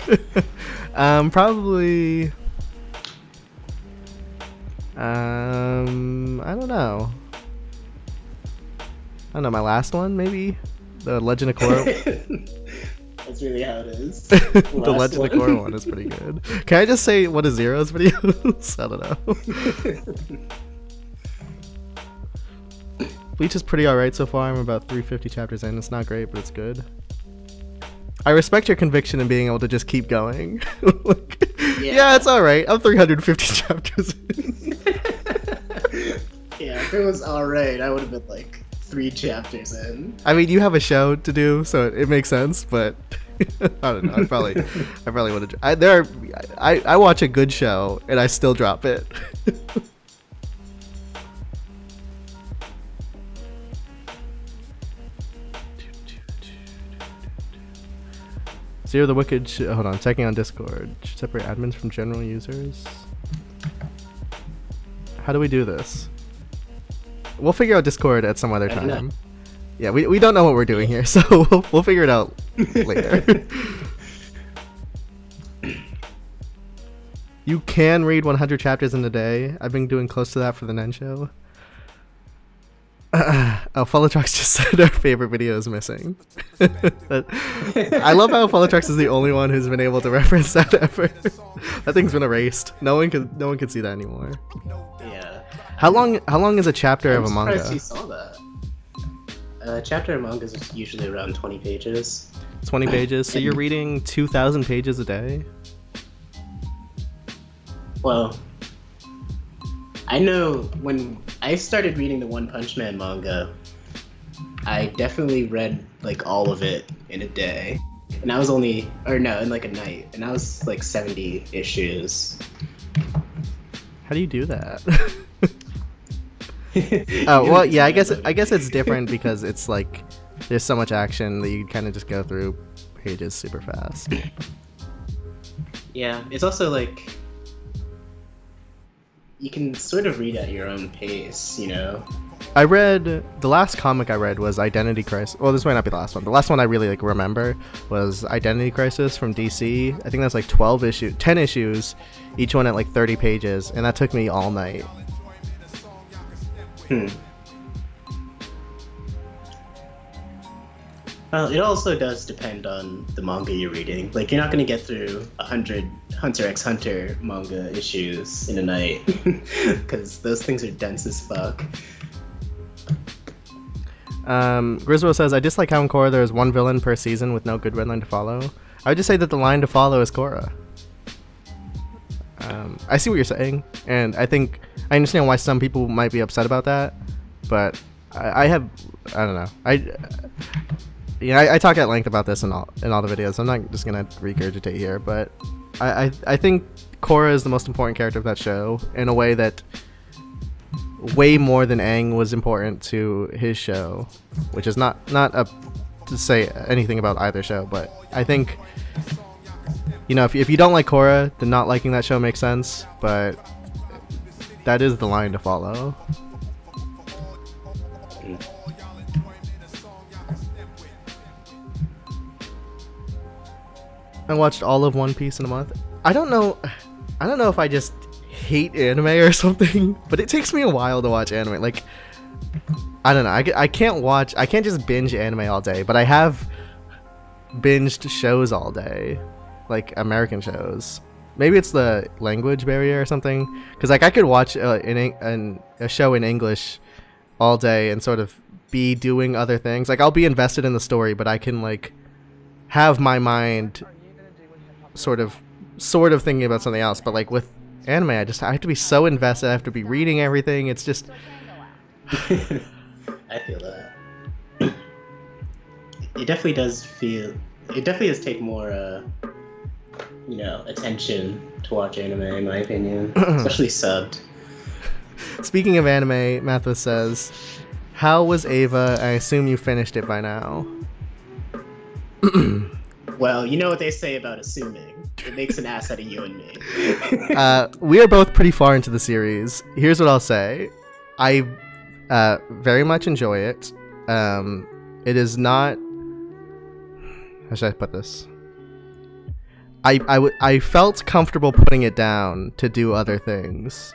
Speaker 1: Probably... I don't know. I don't know, my last one, maybe? The Legend of Korra.
Speaker 2: That's really how it is.
Speaker 1: The Legend of Korra one is pretty good. Can I just say what is Zero's videos? I don't know. Bleach is pretty alright so far. I'm about 350 chapters in. It's not great, but it's good. I respect your conviction in being able to just keep going. Like, yeah, it's alright. I'm 350 chapters in.
Speaker 2: Yeah, if it was alright, I would have been like 3 chapters in.
Speaker 1: I mean, you have a show to do, so it makes sense, but I don't know. I probably would have. I watch a good show and I still drop it. Zero the Wicked. Hold on, checking on Discord. Should separate admins from general users. How do we do this? We'll figure out Discord at some other time. Yeah, we don't know what we're doing here, so we'll figure it out later. You can read 100 chapters in a day. I've been doing close to that for the Nen show. Oh, Follow-Trucks just said our favorite video is missing. I love how Follow-Trucks is the only one who's been able to reference that ever. That thing's been erased. No one can see that anymore.
Speaker 2: Yeah.
Speaker 1: How long is a chapter of a manga?
Speaker 2: I'm surprised you saw that. A chapter of manga is usually around 20 pages.
Speaker 1: 20 pages? So you're reading 2,000 pages a day?
Speaker 2: Well, I know when I started reading the One Punch Man manga, I definitely read like all of it in a day. And I was in like a night. And I was like 70 issues.
Speaker 1: How do you do that? Oh, well, yeah, I guess it's different because it's like there's so much action that you kind of just go through pages super fast.
Speaker 2: Yeah, it's also like you can sort of read at your own pace, you know?
Speaker 1: The last comic I read was Identity Crisis. Well, this might not be the last one. The last one I really remember was Identity Crisis from DC. I think that's like 10 issues, each one at like 30 pages, and that took me all night.
Speaker 2: Well, it also does depend on the manga you're reading. Like, you're not going to get through 100 Hunter x Hunter manga issues in a night, because those things are dense as fuck.
Speaker 1: Griswold says, I dislike how in Korra there's one villain per season with no good red line to follow. I would just say that the line to follow is Korra. I see what you're saying, and I understand why some people might be upset about that, but I don't know. I talk at length about this in all the videos. I'm not just gonna regurgitate here, but I think Korra is the most important character of that show in a way that way more than Aang was important to his show, which is not a to say anything about either show, but I think, you know, if you don't like Korra, then not liking that show makes sense, but that is the line to follow. I watched all of One Piece in a month. I don't know if I just hate anime or something, but it takes me a while to watch anime. Like, I don't know. I can't just binge anime all day, but I have binged shows all day, like American shows. Maybe it's the language barrier or something, because like I could watch a show in English all day and sort of be doing other things. Like I'll be invested in the story, but I can like have my mind sort of thinking about something else. But like with anime, I have to be so invested. I have to be reading everything. It's just
Speaker 2: I feel that. It definitely does take more attention to watch anime, in my opinion, especially subbed.
Speaker 1: Speaking of anime, Mathis says, how was Ava? I assume you finished it by now.
Speaker 2: Well, you know what they say about assuming. It makes an ass out of you and me.
Speaker 1: We are both pretty far into the series. Here's what I'll say. I very much enjoy it. It is not... How should I put this? I felt comfortable putting it down to do other things,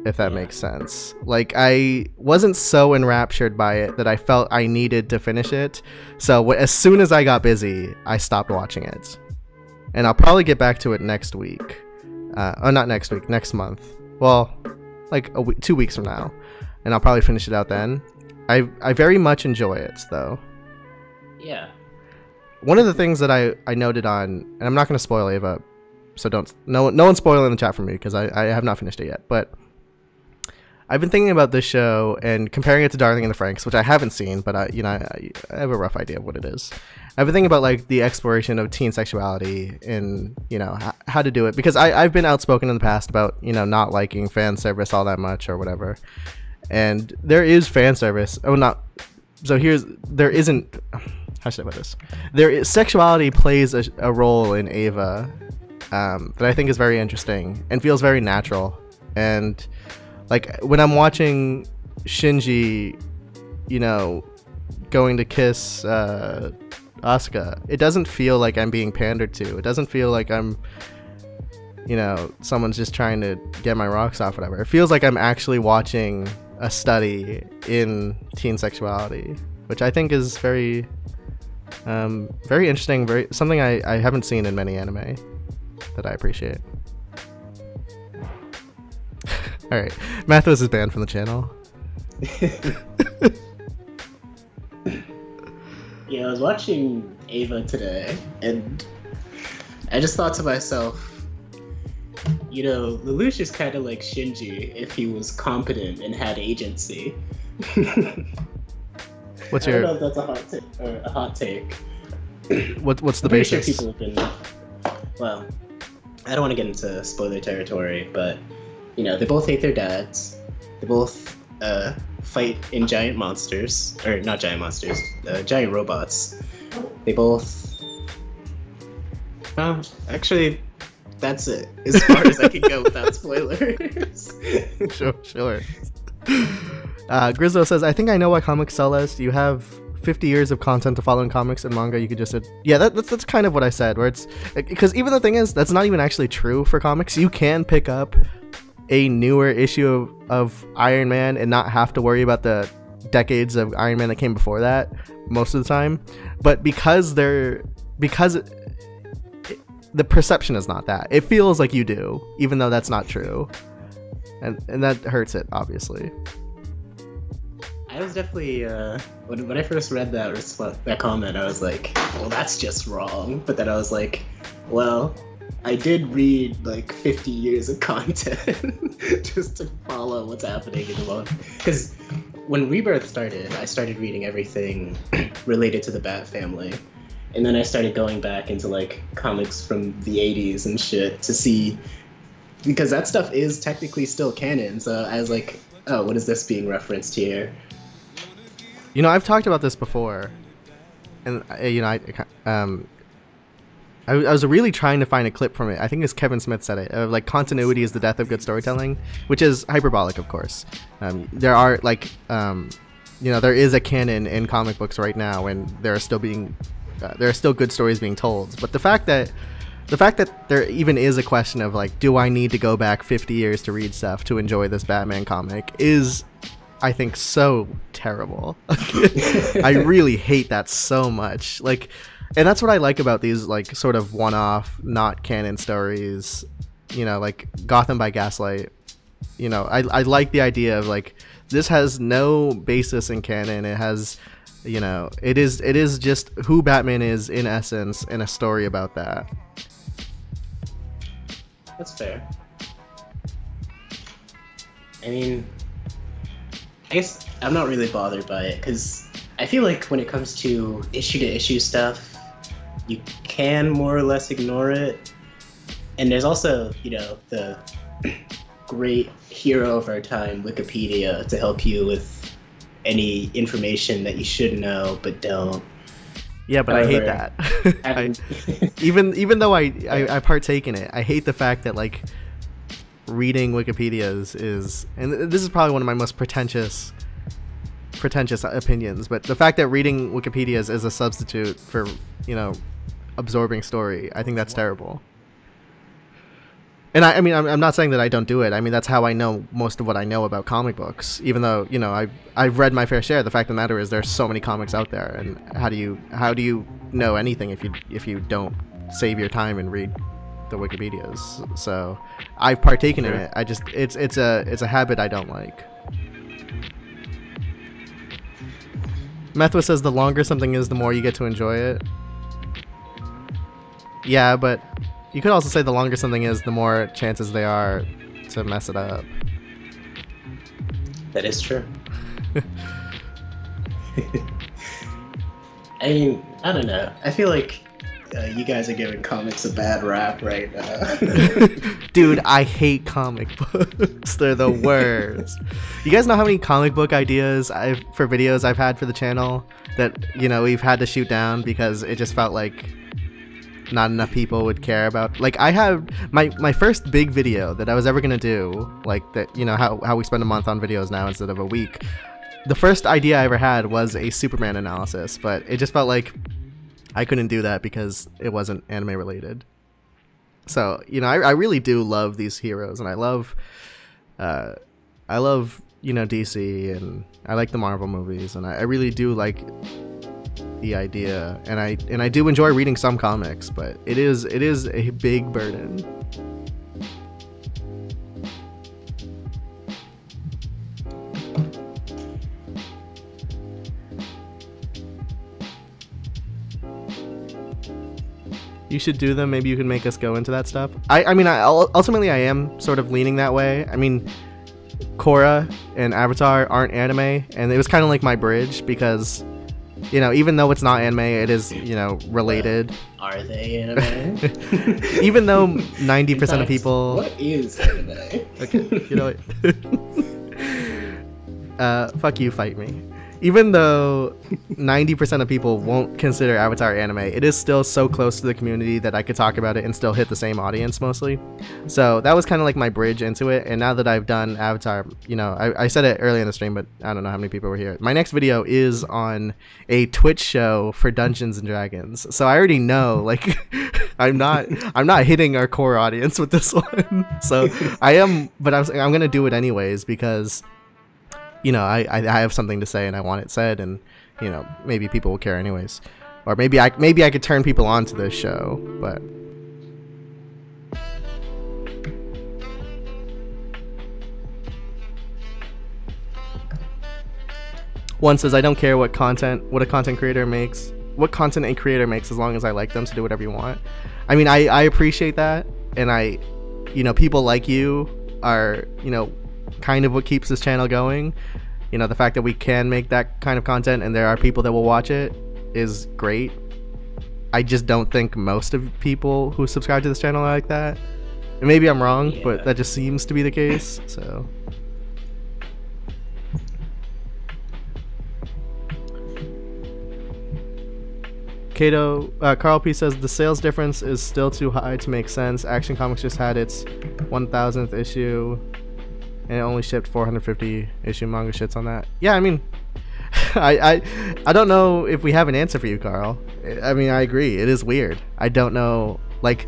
Speaker 1: if that makes sense. Like, I wasn't so enraptured by it that I felt I needed to finish it. So as soon as I got busy, I stopped watching it. And I'll probably get back to it next week. Not next week, next month. Well, like 2 weeks from now. And I'll probably finish it out then. I very much enjoy it, though.
Speaker 2: Yeah.
Speaker 1: One of the things that I noted on, and I'm not going to spoil Ava, so no one spoil in the chat for me, because I have not finished it yet, but I've been thinking about this show and comparing it to Darling in the Franxx, which I haven't seen, but I have a rough idea of what it is. I've been thinking about like the exploration of teen sexuality and, how to do it, because I've been outspoken in the past about, not liking fan service all that much or whatever. And there is fan service. How should I put this? Sexuality plays a role in Ava that I think is very interesting and feels very natural. And like when I'm watching Shinji, going to kiss Asuka, it doesn't feel like I'm being pandered to. It doesn't feel like I'm, someone's just trying to get my rocks off, whatever. It feels like I'm actually watching a study in teen sexuality, which I think is very interesting, something I haven't seen in many anime that I appreciate. All right, Mathos is banned from the channel.
Speaker 2: Yeah, I was watching Ava today, and I just thought to myself, Lelouch is kind of like Shinji if he was competent and had agency. I don't know if that's a hot take.
Speaker 1: What's the basis?
Speaker 2: Sure people have been. Well, I don't want to get into spoiler territory, but they both hate their dads. They both fight in giant monsters, or not giant monsters, giant robots. They both. Actually, that's it. As far as I can go without spoilers.
Speaker 1: Sure. Grizzo says, I think I know why comics sell less. You have 50 years of content to follow in comics and manga. You could just... Yeah, that's kind of what I said, where it's... Because even the thing is, that's not even actually true for comics. You can pick up a newer issue of Iron Man and not have to worry about the decades of Iron Man that came before that most of the time. But because the perception is not that. It feels like you do, even though that's not true. And that hurts it, obviously.
Speaker 2: I was definitely when I first read that comment, I was like, well, that's just wrong. But then I was like, well, I did read like 50 years of content just to follow what's happening in the world. Because when Rebirth started, I started reading everything related to the Bat family, And then I started going back into like comics from the 80s and shit to see, because that stuff is technically still canon. So I was like, oh, what is this being referenced here?
Speaker 1: You know, I've talked about this before, and you know, I was really trying to find a clip from it. I think it's Kevin Smith said it. Like, continuity is the death of good storytelling, which is hyperbolic, of course. There are like, you know, there is a canon in comic books right now, and there are still good stories being told. But the fact that there even is a question of like, do I need to go back 50 years to read stuff to enjoy this Batman comic is, I think, so terrible. I really hate that so much. Like, and that's what I like about these like sort of one-off, not canon stories. You know, like Gotham by Gaslight. You know, I like the idea of like, this has no basis in canon. It has, you know, it is just who Batman is in essence, and a story about that.
Speaker 2: That's fair. I mean, I guess I'm not really bothered by it, because I feel like when it comes to issue-to-issue stuff, you can more or less ignore it. And there's also, you know, the great hero of our time, Wikipedia, to help you with any information that you should know but don't.
Speaker 1: Yeah, but however, I hate that. even though I partake in it, I hate the fact that like reading Wikipedia is, and this is probably one of my most pretentious opinions, but the fact that reading Wikipedia is a substitute for, you know, absorbing story, I think that's terrible. And I mean, I'm not saying that I don't do it. I mean, that's how I know most of what I know about comic books, even though, you know, I've read my fair share. The fact of the matter is there's so many comics out there, and how do you know anything if you don't save your time and read the Wikipedias? So I've partaken in it. I just it's a habit I don't like. Methwa says the longer something is, the more you get to enjoy it. Yeah, but you could also say the longer something is, the more chances they are to mess it up.
Speaker 2: That is true. I mean, I don't know. I feel like you guys are giving comics a bad rap right now.
Speaker 1: Dude, I hate comic books. They're the worst. You guys know how many comic book ideas for videos I've had for the channel that, you know, we've had to shoot down because it just felt like not enough people would care about. Like, I have my first big video that I was ever gonna do, like that, you know, how we spend a month on videos now instead of a week. The first idea I ever had was a Superman analysis, but it just felt like I couldn't do that because it wasn't anime related. So, you know, I really do love these heroes, and I love you know, DC, and I like the Marvel movies, and I really do like the idea, and I do enjoy reading some comics, but it is a big burden. You should do them. Maybe you can make us go into that stuff. I mean, ultimately I am sort of leaning that way. I mean, Korra and Avatar aren't anime, and it was kind of like my bridge, because, you know, even though it's not anime, it is, you know, related.
Speaker 2: Are they anime?
Speaker 1: Even though 90% of people...
Speaker 2: What is anime?
Speaker 1: Okay, you know what? Fuck you, fight me. Even though 90% of people won't consider Avatar anime, it is still so close to the community that I could talk about it and still hit the same audience mostly. So that was kind of like my bridge into it. And now that I've done Avatar, you know, I said it early in the stream, but I don't know how many people were here. My next video is on a Twitch show for Dungeons and Dragons. So I already know, like, I'm not hitting our core audience with this one. So I am, but I'm going to do it anyways, because, you know, I have something to say and I want it said, and, you know, maybe people will care anyways, or maybe I could turn people on to this show. But one says, I don't care what a content creator makes, what content a creator makes, as long as I like them, so do whatever you want. I mean, I appreciate that, and you know, people like you are, you know, kind of what keeps this channel going. You know, the fact that we can make that kind of content and there are people that will watch it is great. I just don't think most of people who subscribe to this channel are like that. And maybe I'm wrong, but that just seems to be the case. So. Kato, Carl P says the sales difference is still too high to make sense. Action Comics just had its 1000th issue, and it only shipped 450 issue manga shits on that. Yeah, I mean, I don't know if we have an answer for you, Carl. I mean, I agree. It is weird. I don't know. Like,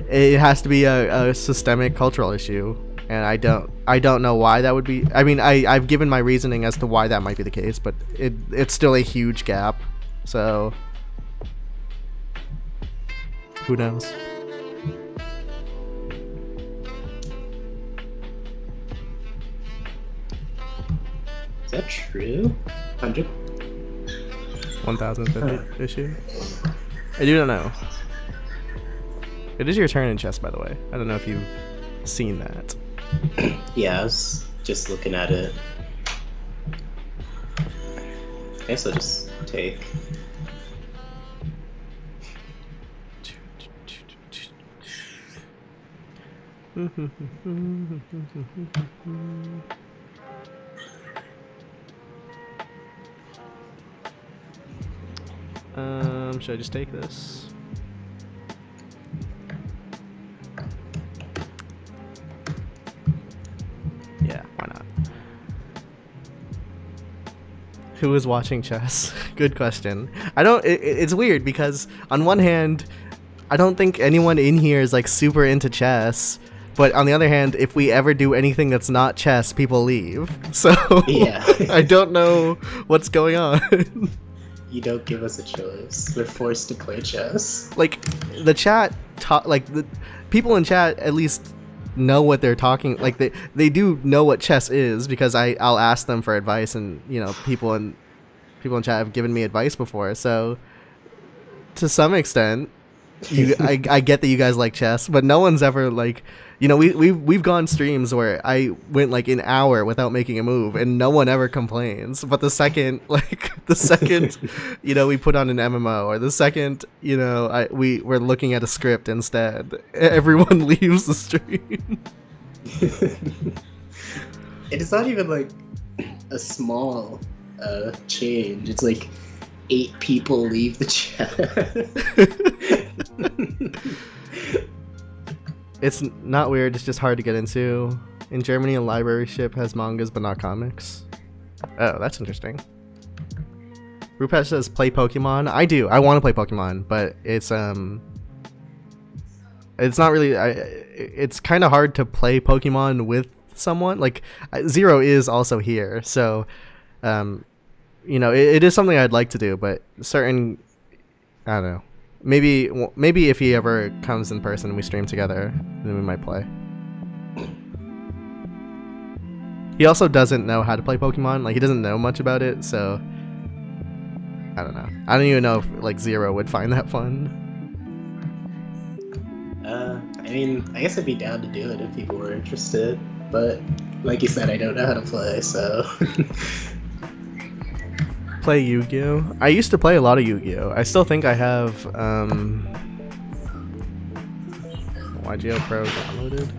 Speaker 1: it has to be a systemic cultural issue, and I don't know why that would be. I mean, I've given my reasoning as to why that might be the case, but it's still a huge gap. So. Who knows?
Speaker 2: Is that true? 100?
Speaker 1: 1050 issue? I do not know. It is your turn in chess, by the way. I don't know if you've seen that.
Speaker 2: Yeah, I was just looking at it. I guess I'll just take.
Speaker 1: Should I just take this? Yeah, why not? Who is watching chess? Good question. It's weird because on one hand, I don't think anyone in here is like super into chess. But on the other hand, if we ever do anything that's not chess, people leave. So yeah. I don't know what's going on.
Speaker 2: You don't give us a choice. We're forced to play chess.
Speaker 1: Like the chat, the people in chat at least know what they're talking. Like they do know what chess is because I'll ask them for advice, and you know people in chat have given me advice before. So to some extent, I get that you guys like chess, but no one's ever like. You know, we've gone streams where I went like an hour without making a move, and no one ever complains. But the second, you know, we put on an MMO, or the second, you know, we're looking at a script instead, everyone leaves the stream.
Speaker 2: It is not even like a small change. It's like 8 people leave the chat.
Speaker 1: It's not weird, it's just hard to get into. In Germany, a library ship has mangas but not comics. Oh, that's interesting. Rupesh says play Pokemon. I do. I want to play Pokemon, but it's not really. It's kind of hard to play Pokemon with someone. Like Zero is also here, so you know, it is something I'd like to do, but certain, I don't know. Maybe if he ever comes in person and we stream together, then we might play. He also doesn't know how to play Pokemon. Like, he doesn't know much about it, so I don't know. I don't even know if like Zero would find that fun.
Speaker 2: I mean, I guess I'd be down to do it if people were interested, but like you said, I don't know how to play, so.
Speaker 1: Play Yu-Gi-Oh! I used to play a lot of Yu-Gi-Oh! I still think I have YGO Pro downloaded.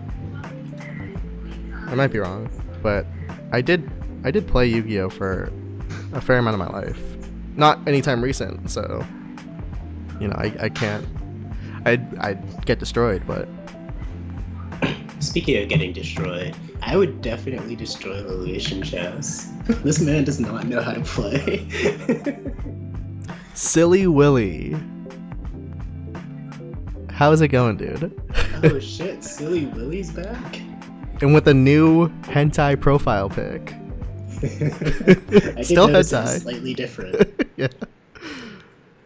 Speaker 1: I might be wrong, but I did play Yu-Gi-Oh! For a fair amount of my life. Not anytime recent, so you know, I can't. I'd get destroyed, but
Speaker 2: speaking of getting destroyed, I would definitely destroy Lillation chess. This man does not know how to play.
Speaker 1: Silly Willy. How's it going, dude?
Speaker 2: Oh shit, Silly Willy's back?
Speaker 1: And with a new hentai profile pic.
Speaker 2: Still hentai. Slightly different.
Speaker 1: Yeah.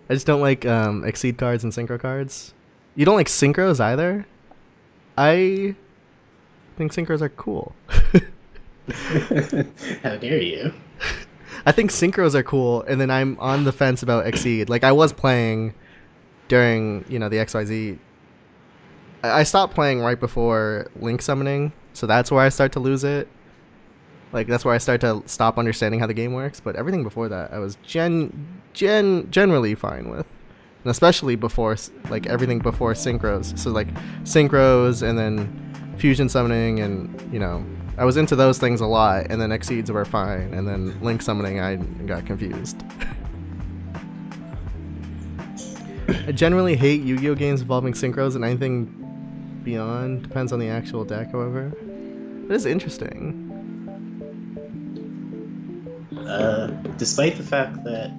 Speaker 1: I just don't like Exceed cards and Synchro cards. You don't like Synchros either? I think Synchros are cool.
Speaker 2: How dare you?
Speaker 1: I think Synchros are cool, and then I'm on the fence about Exceed. Like, I was playing during, you know, the XYZ. I stopped playing right before Link Summoning, so that's where I start to lose it. Like, that's where I start to stop understanding how the game works, but everything before that I was generally fine with. and especially before like everything before synchros. So like synchros and then fusion summoning, and you know, I was into those things a lot, and then Exceeds were fine, and then Link summoning I got confused. I generally hate Yu-Gi-Oh games involving synchros, and anything beyond depends on the actual deck, however. It is interesting.
Speaker 2: Despite the fact that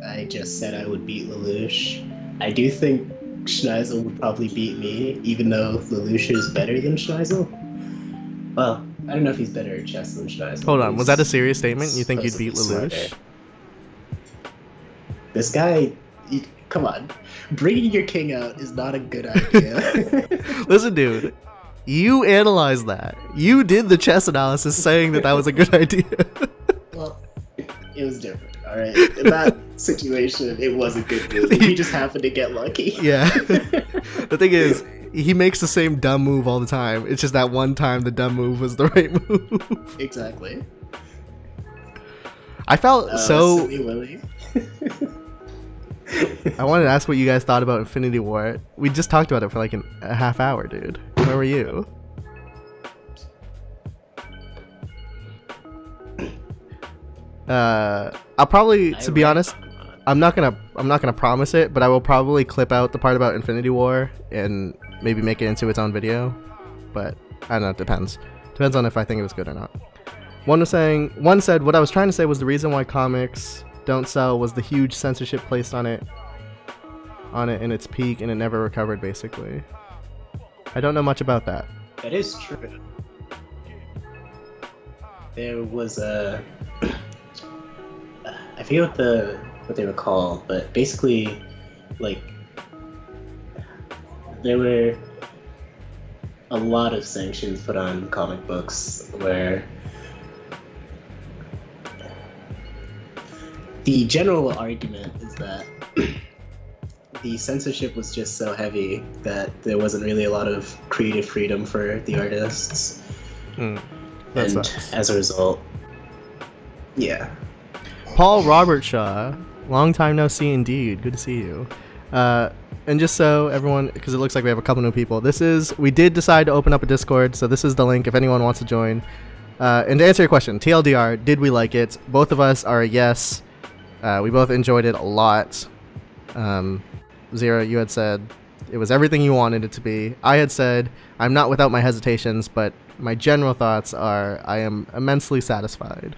Speaker 2: I just said I would beat Lelouch, I do think Schneisel would probably beat me, even though Lelouch is better than Schneisel. Well, I don't know if he's better at chess than Schneisel.
Speaker 1: Hold on, was that a serious statement? You think you'd beat Lelouch?
Speaker 2: Smarter. This guy, come on. Bringing your king out is not a good idea.
Speaker 1: Listen, dude. You analyzed that. You did the chess analysis saying that was a good idea.
Speaker 2: Well, it was different, alright? In that situation, it was a good move. He just happened to get lucky.
Speaker 1: Yeah. The thing is, he makes the same dumb move all the time. It's just that one time the dumb move was the right move.
Speaker 2: Exactly.
Speaker 1: I felt so...
Speaker 2: Silly Willy.
Speaker 1: I wanted to ask what you guys thought about Infinity War. We just talked about it for like a half hour, dude. Where were you? I'll probably, to be honest, I'm not gonna promise it, but I will probably clip out the part about Infinity War and maybe make it into its own video. But I don't know, it depends. Depends on if I think it was good or not. One said, what I was trying to say was the reason why comics don't sell was the huge censorship placed on it in its peak, and it never recovered, basically. I don't know much about that.
Speaker 2: That is true. There was a... I forget what they were called, but basically, like, there were a lot of sanctions put on comic books where the general argument is that the censorship was just so heavy that there wasn't really a lot of creative freedom for the artists. And
Speaker 1: sucks.
Speaker 2: As a result, yeah.
Speaker 1: Paul Robert Shaw, long time no see indeed. Good to see you. And just so everyone, because it looks like we have a couple new people, we did decide to open up a Discord, so this is the link if anyone wants to join. And to answer your question, TLDR, did we like it? Both of us are a yes. We both enjoyed it a lot. Zero, you had said it was everything you wanted it to be. I had said I'm not without my hesitations, but my general thoughts are I am immensely satisfied.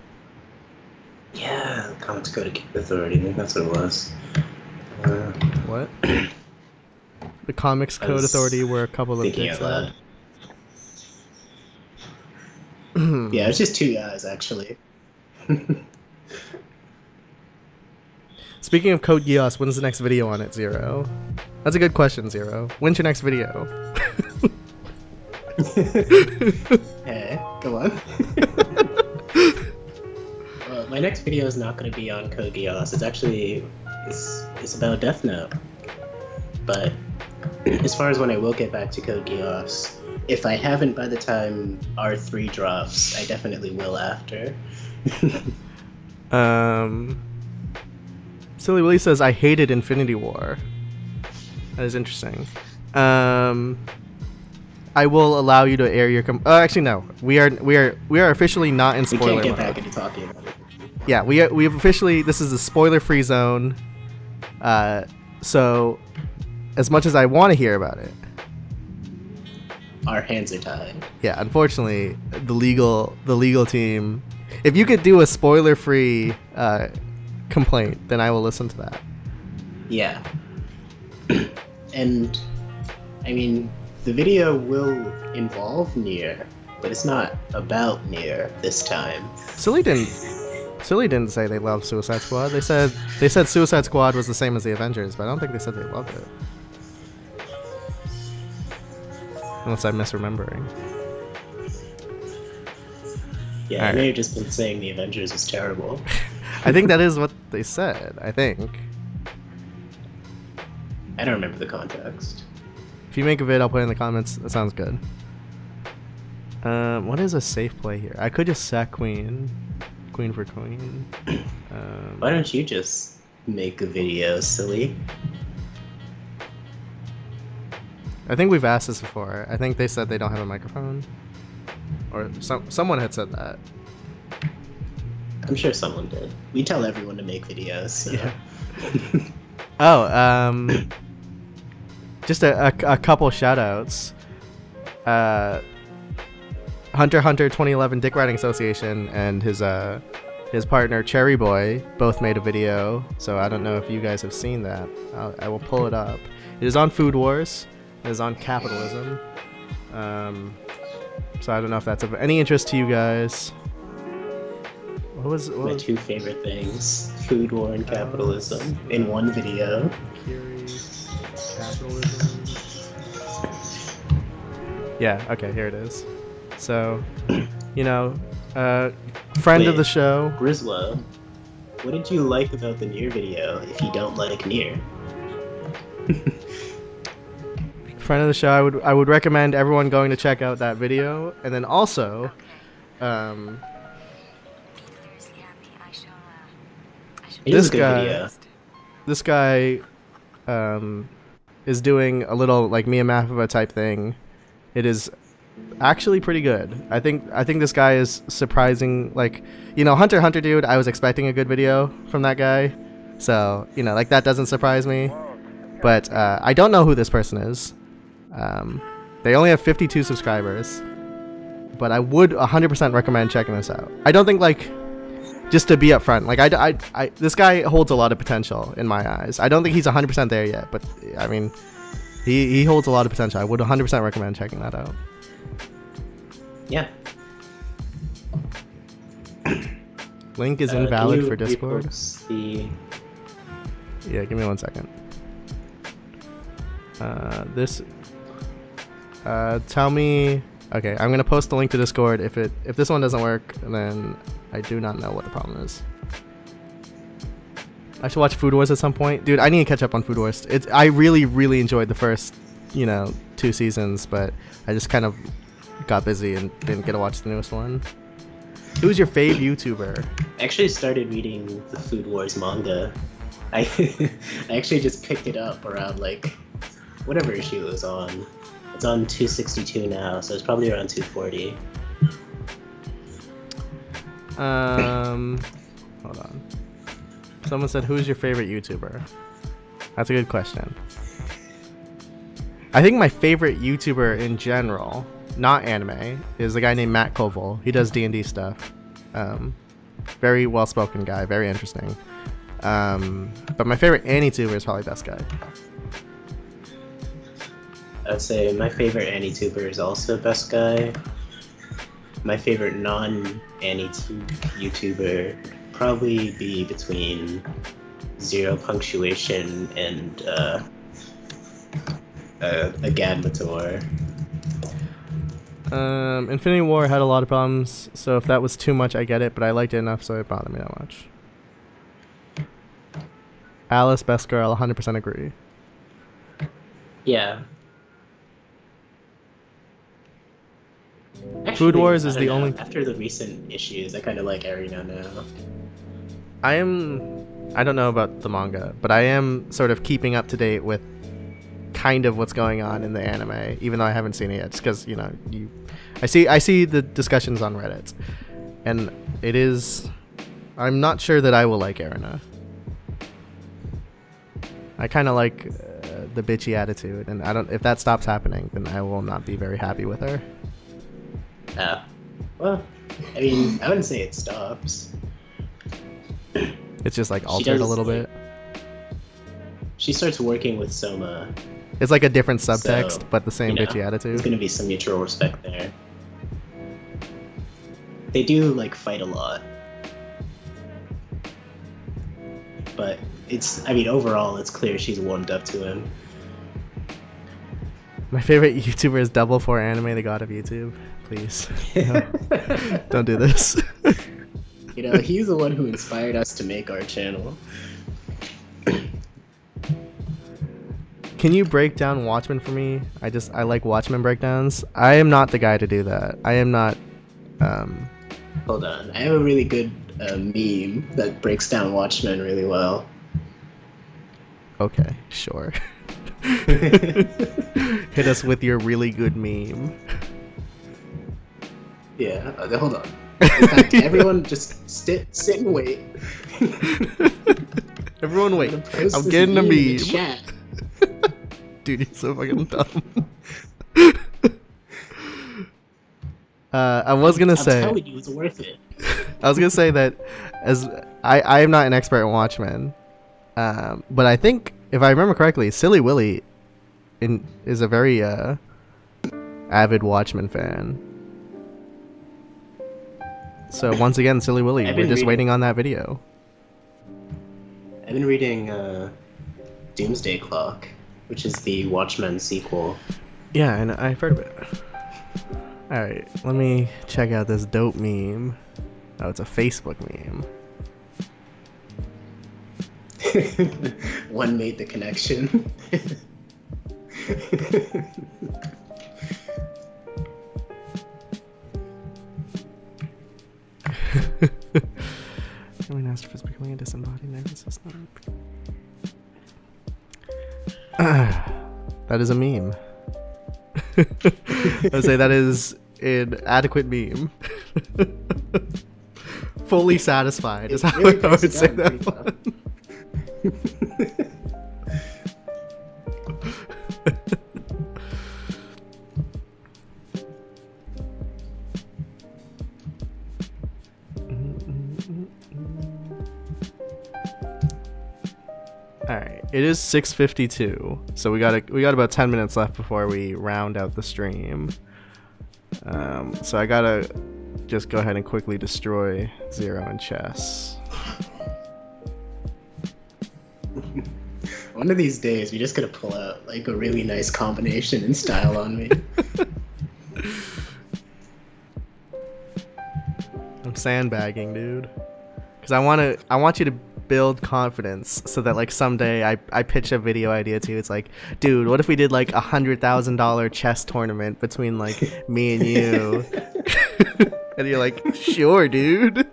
Speaker 2: Yeah, Comics Code Authority, I think that's what it was.
Speaker 1: What? The Comics Code Authority were a couple of dicks out.
Speaker 2: Yeah, it was just two guys, actually.
Speaker 1: Speaking of Code Geass, when's the next video on it, Zero? That's a good question, Zero. When's your next video?
Speaker 2: Hey, go on. My next video is not going to be on Code Geass. It's actually it's about Death Note. But as far as when I will get back to Code Geass, if I haven't by the time R3 drops, I definitely will after.
Speaker 1: Silly Willy says I hated Infinity War. That is interesting. I will allow you to air your. Actually, no. We are officially not in spoiler mode.
Speaker 2: We can't get back into talking about it.
Speaker 1: Yeah, we've officially. This is a spoiler-free zone. So, as much as I want to hear about it,
Speaker 2: our hands are tied.
Speaker 1: Yeah, unfortunately, the legal team. If you could do a spoiler-free complaint, then I will listen to that.
Speaker 2: Yeah. And I mean, the video will involve Nier, but it's not about Nier this time.
Speaker 1: Silly didn't say they loved Suicide Squad. They said Suicide Squad was the same as the Avengers, but I don't think they said they loved it. Unless I'm misremembering.
Speaker 2: Yeah, I may have just been saying the Avengers was terrible.
Speaker 1: I think that is what they said, I think.
Speaker 2: I don't remember the context.
Speaker 1: If you make a vid, I'll put it in the comments. That sounds good. What is a safe play here? I could just sack Queen. Queen for Queen.
Speaker 2: Why don't you just make a video, silly?
Speaker 1: I think we've asked this before. I think they said they don't have a microphone. Or someone had said that.
Speaker 2: I'm sure someone did. We tell everyone to make videos. So.
Speaker 1: Yeah. Oh, just a couple shout-outs. Hunter x Hunter 2011 Dick Riding Association and his partner Cherry Boy both made a video, so I don't know if you guys have seen that. I will pull it up. It is on Food Wars. It is on capitalism. So I don't know if that's of any interest to you guys. What was
Speaker 2: my two favorite things: food war and capitalism in one video.
Speaker 1: Capitalism. Yeah. Okay. Here it is. So, friend of the show.
Speaker 2: Griswold, what did you like about the Nier video if you don't like Nier?
Speaker 1: Friend of the show, I would recommend everyone going to check out that video. And then also, this guy is doing a little like Mia Maffava type thing. It is actually pretty good. I think this guy is surprising. Like, Hunter x Hunter dude, I was expecting a good video from that guy, so like that doesn't surprise me. But I don't know who this person is. They only have 52 subscribers, but I would 100% recommend checking this out. I don't think, like, just to be upfront, like I this guy holds a lot of potential in my eyes. I don't think he's 100% there yet, but I mean, he holds a lot of potential. I would 100% recommend checking that out.
Speaker 2: Yeah.
Speaker 1: Link is invalid for Discord.
Speaker 2: Yeah,
Speaker 1: give me 1 second. Tell me. Okay, I'm gonna post the link to Discord. If this one doesn't work, then I do not know what the problem is. I should watch Food Wars at some point, dude. I need to catch up on Food Wars. I really enjoyed the first 2 seasons, but I just kind of got busy and didn't get to watch the newest one. Who's your fave YouTuber?
Speaker 2: I actually started reading the Food Wars manga. I actually just picked it up around like whatever issue it was on. It's on 262 now, so it's probably around 240.
Speaker 1: Hold on. Someone said, who's your favorite YouTuber? That's a good question. I think my favorite YouTuber in general, not anime, is a guy named Matt Koval. He does D&D stuff. Very well-spoken guy, very interesting. But my favorite AniTuber is probably Best Guy.
Speaker 2: I'd say my favorite AniTuber is also Best Guy. My favorite non-AniTube YouTuber would probably be between Zero Punctuation and a Gadmator.
Speaker 1: Infinity War had a lot of problems, so if that was too much, I get it, but I liked it enough, so it bothered me that much. Alice, Best Girl, 100% agree.
Speaker 2: Yeah. Actually,
Speaker 1: Food Wars is the only...
Speaker 2: After the recent issues, I kind of like Arena now.
Speaker 1: I don't know about the manga, but I am sort of keeping up to date with kind of what's going on in the anime, even though I haven't seen it yet. It's because, I see the discussions on Reddit, and it is... I'm not sure that I will like Arena. I kind of like the bitchy attitude, and if that stops happening, then I will not be very happy with her.
Speaker 2: Well, I mean, I wouldn't say it stops.
Speaker 1: It's just like altered a little bit.
Speaker 2: She starts working with Soma.
Speaker 1: It's like a different subtext, but the same bitchy attitude.
Speaker 2: There's gonna be some mutual respect there. They do like fight a lot, but overall, it's clear she's warmed up to him.
Speaker 1: My favorite YouTuber is Double 4 Anime, the god of YouTube. Please, no. Don't do this.
Speaker 2: He's the one who inspired us to make our channel.
Speaker 1: Can you break down Watchmen for me? I like Watchmen breakdowns. I am not the guy to do that. I am not.
Speaker 2: Hold on, I have a really good meme that breaks down Watchmen really well.
Speaker 1: Okay, sure. Hit us with your really good meme.
Speaker 2: Yeah, hold on. In fact, everyone just sit and wait.
Speaker 1: Everyone wait. I'm getting a meme. Chat. Dude, you're so fucking dumb. I was gonna say.
Speaker 2: I'm telling you, it's worth it.
Speaker 1: I was gonna say that as I am not an expert in Watchmen, but I think if I remember correctly, Silly Willy is a very avid Watchmen fan. So once again, Silly Willy, we're just waiting on that video.
Speaker 2: I've been reading Doomsday Clock, which is the Watchmen sequel.
Speaker 1: Yeah, and I've heard of it. Alright, let me check out this dope meme. Oh, it's a Facebook meme.
Speaker 2: One made the connection.
Speaker 1: Feeling asked for becoming a disembodied nervous system. That is a meme. I say that is an adequate meme. Fully satisfied is how I would say that one. Alright, it is 6:52, so we got about 10 minutes left before we round out the stream. So I gotta just go ahead and quickly destroy Zero and Chess.
Speaker 2: One of these days, we're just gonna pull out like a really nice combination in style on me.
Speaker 1: I'm sandbagging, dude, because I want you to build confidence so that like someday I pitch a video idea to you. It's like, dude, what if we did like $100,000 chess tournament between like me and you? And you're like, sure, dude.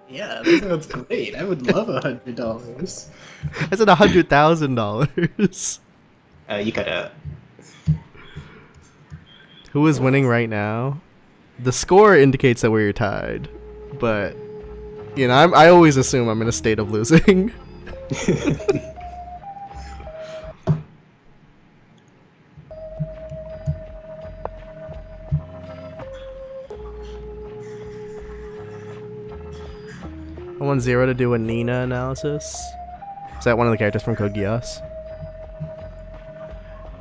Speaker 2: Yeah, that sounds great. I would love $100.
Speaker 1: I said $100,000.
Speaker 2: You cut out.
Speaker 1: Who is winning right now? The score indicates that we're tied, but you know, I always assume I'm in a state of losing. I want Zero to do a Nina analysis. Is that one of the characters from Code Geass?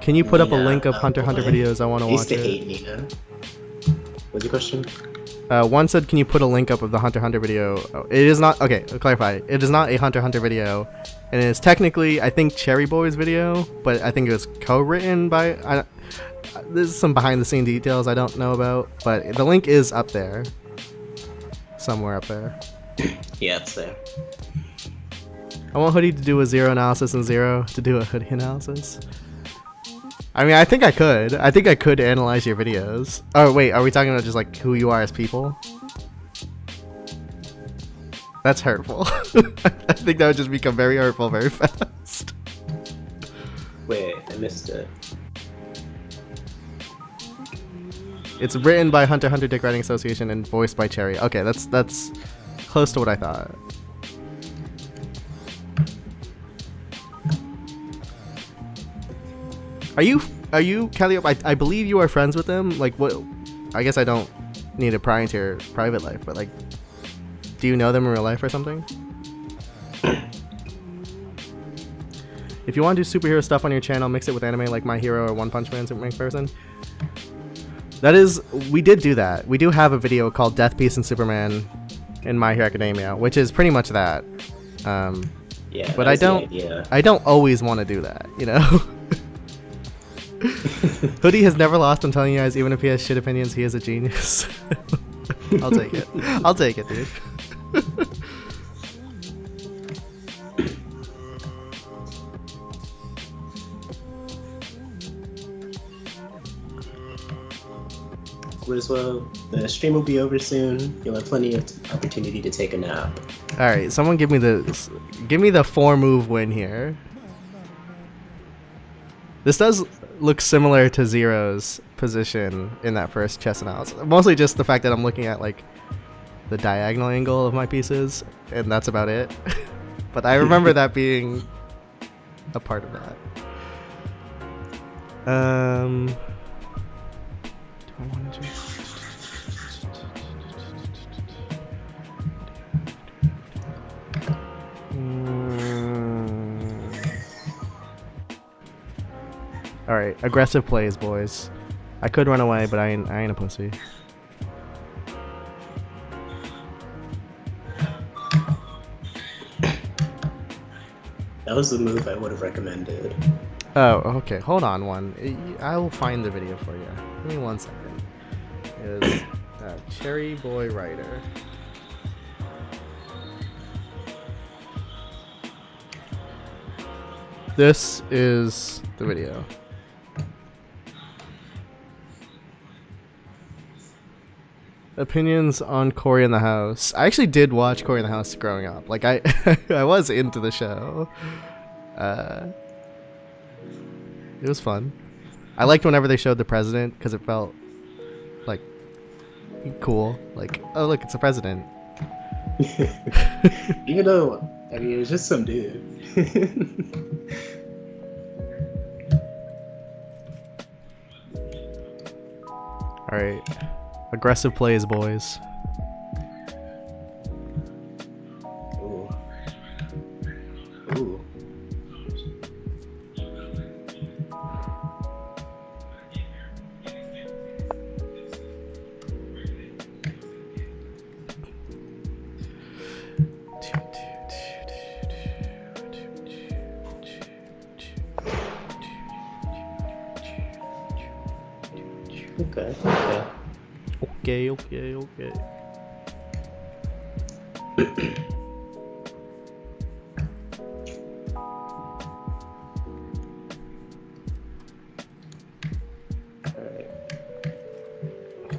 Speaker 1: Can you put up a link of Hunter x Hunter videos? I want to watch it.
Speaker 2: I used to hate Nina. What's your question?
Speaker 1: One said, can you put a link up of the Hunter x Hunter video? Oh, it is not, okay, I'll clarify. It is not a Hunter x Hunter video. And it is technically, I think, Cherry Boy's video, but I think it was co-written by, there's some behind the scene details I don't know about, but the link is up there. Somewhere up there.
Speaker 2: Yeah, it's there.
Speaker 1: I want Hoodie to do a Zero analysis and Zero to do a Hoodie analysis. I mean, I think I could. I think I could analyze your videos. Oh, wait, are we talking about just, like, who you are as people? That's hurtful. I think that would just become very hurtful very fast.
Speaker 2: Wait, I missed it.
Speaker 1: It's written by Hunter x Hunter Dick Writing Association and voiced by Cherry. Okay, that's close to what I thought. Are you Calliope? I believe you are friends with them. Like, what? I guess I don't need to pry into your private life, but like, do you know them in real life or something? If you want to do superhero stuff on your channel, mix it with anime like My Hero or One Punch Man Superman person. That is, we did do that. We do have a video called Death, Peace, and Superman in My Hero Academia, which is pretty much that.
Speaker 2: Yeah,
Speaker 1: but I don't always want to do that, you know? Hoodie has never lost. I'm telling you guys, even if he has shit opinions, he is a genius. I'll take it. I'll take it, dude.
Speaker 2: As well, the stream will be over soon. You'll have plenty of opportunity to take a nap.
Speaker 1: All right, someone give me the 4-move win here. This does look similar to Zero's position in that first chess analysis. Mostly just the fact that I'm looking at like the diagonal angle of my pieces, and that's about it. But I remember that being a part of that. Do I want to Alright, aggressive plays, boys. I could run away, but I ain't a pussy.
Speaker 2: That was the move I would have recommended.
Speaker 1: Oh, okay. Hold on one. I will find the video for you. Give me 1 second. It is Cherry Boy Writer. This is the video. Opinions on Cory in the House. I actually did watch Cory in the House growing up. Like I was into the show. It was fun. I liked whenever they showed the president because it felt like cool. Like, oh look, it's the president.
Speaker 2: Even though, I mean, it was just some dude.
Speaker 1: Alright. Aggressive plays, boys.
Speaker 2: Ooh. Ooh. Okay. Alright.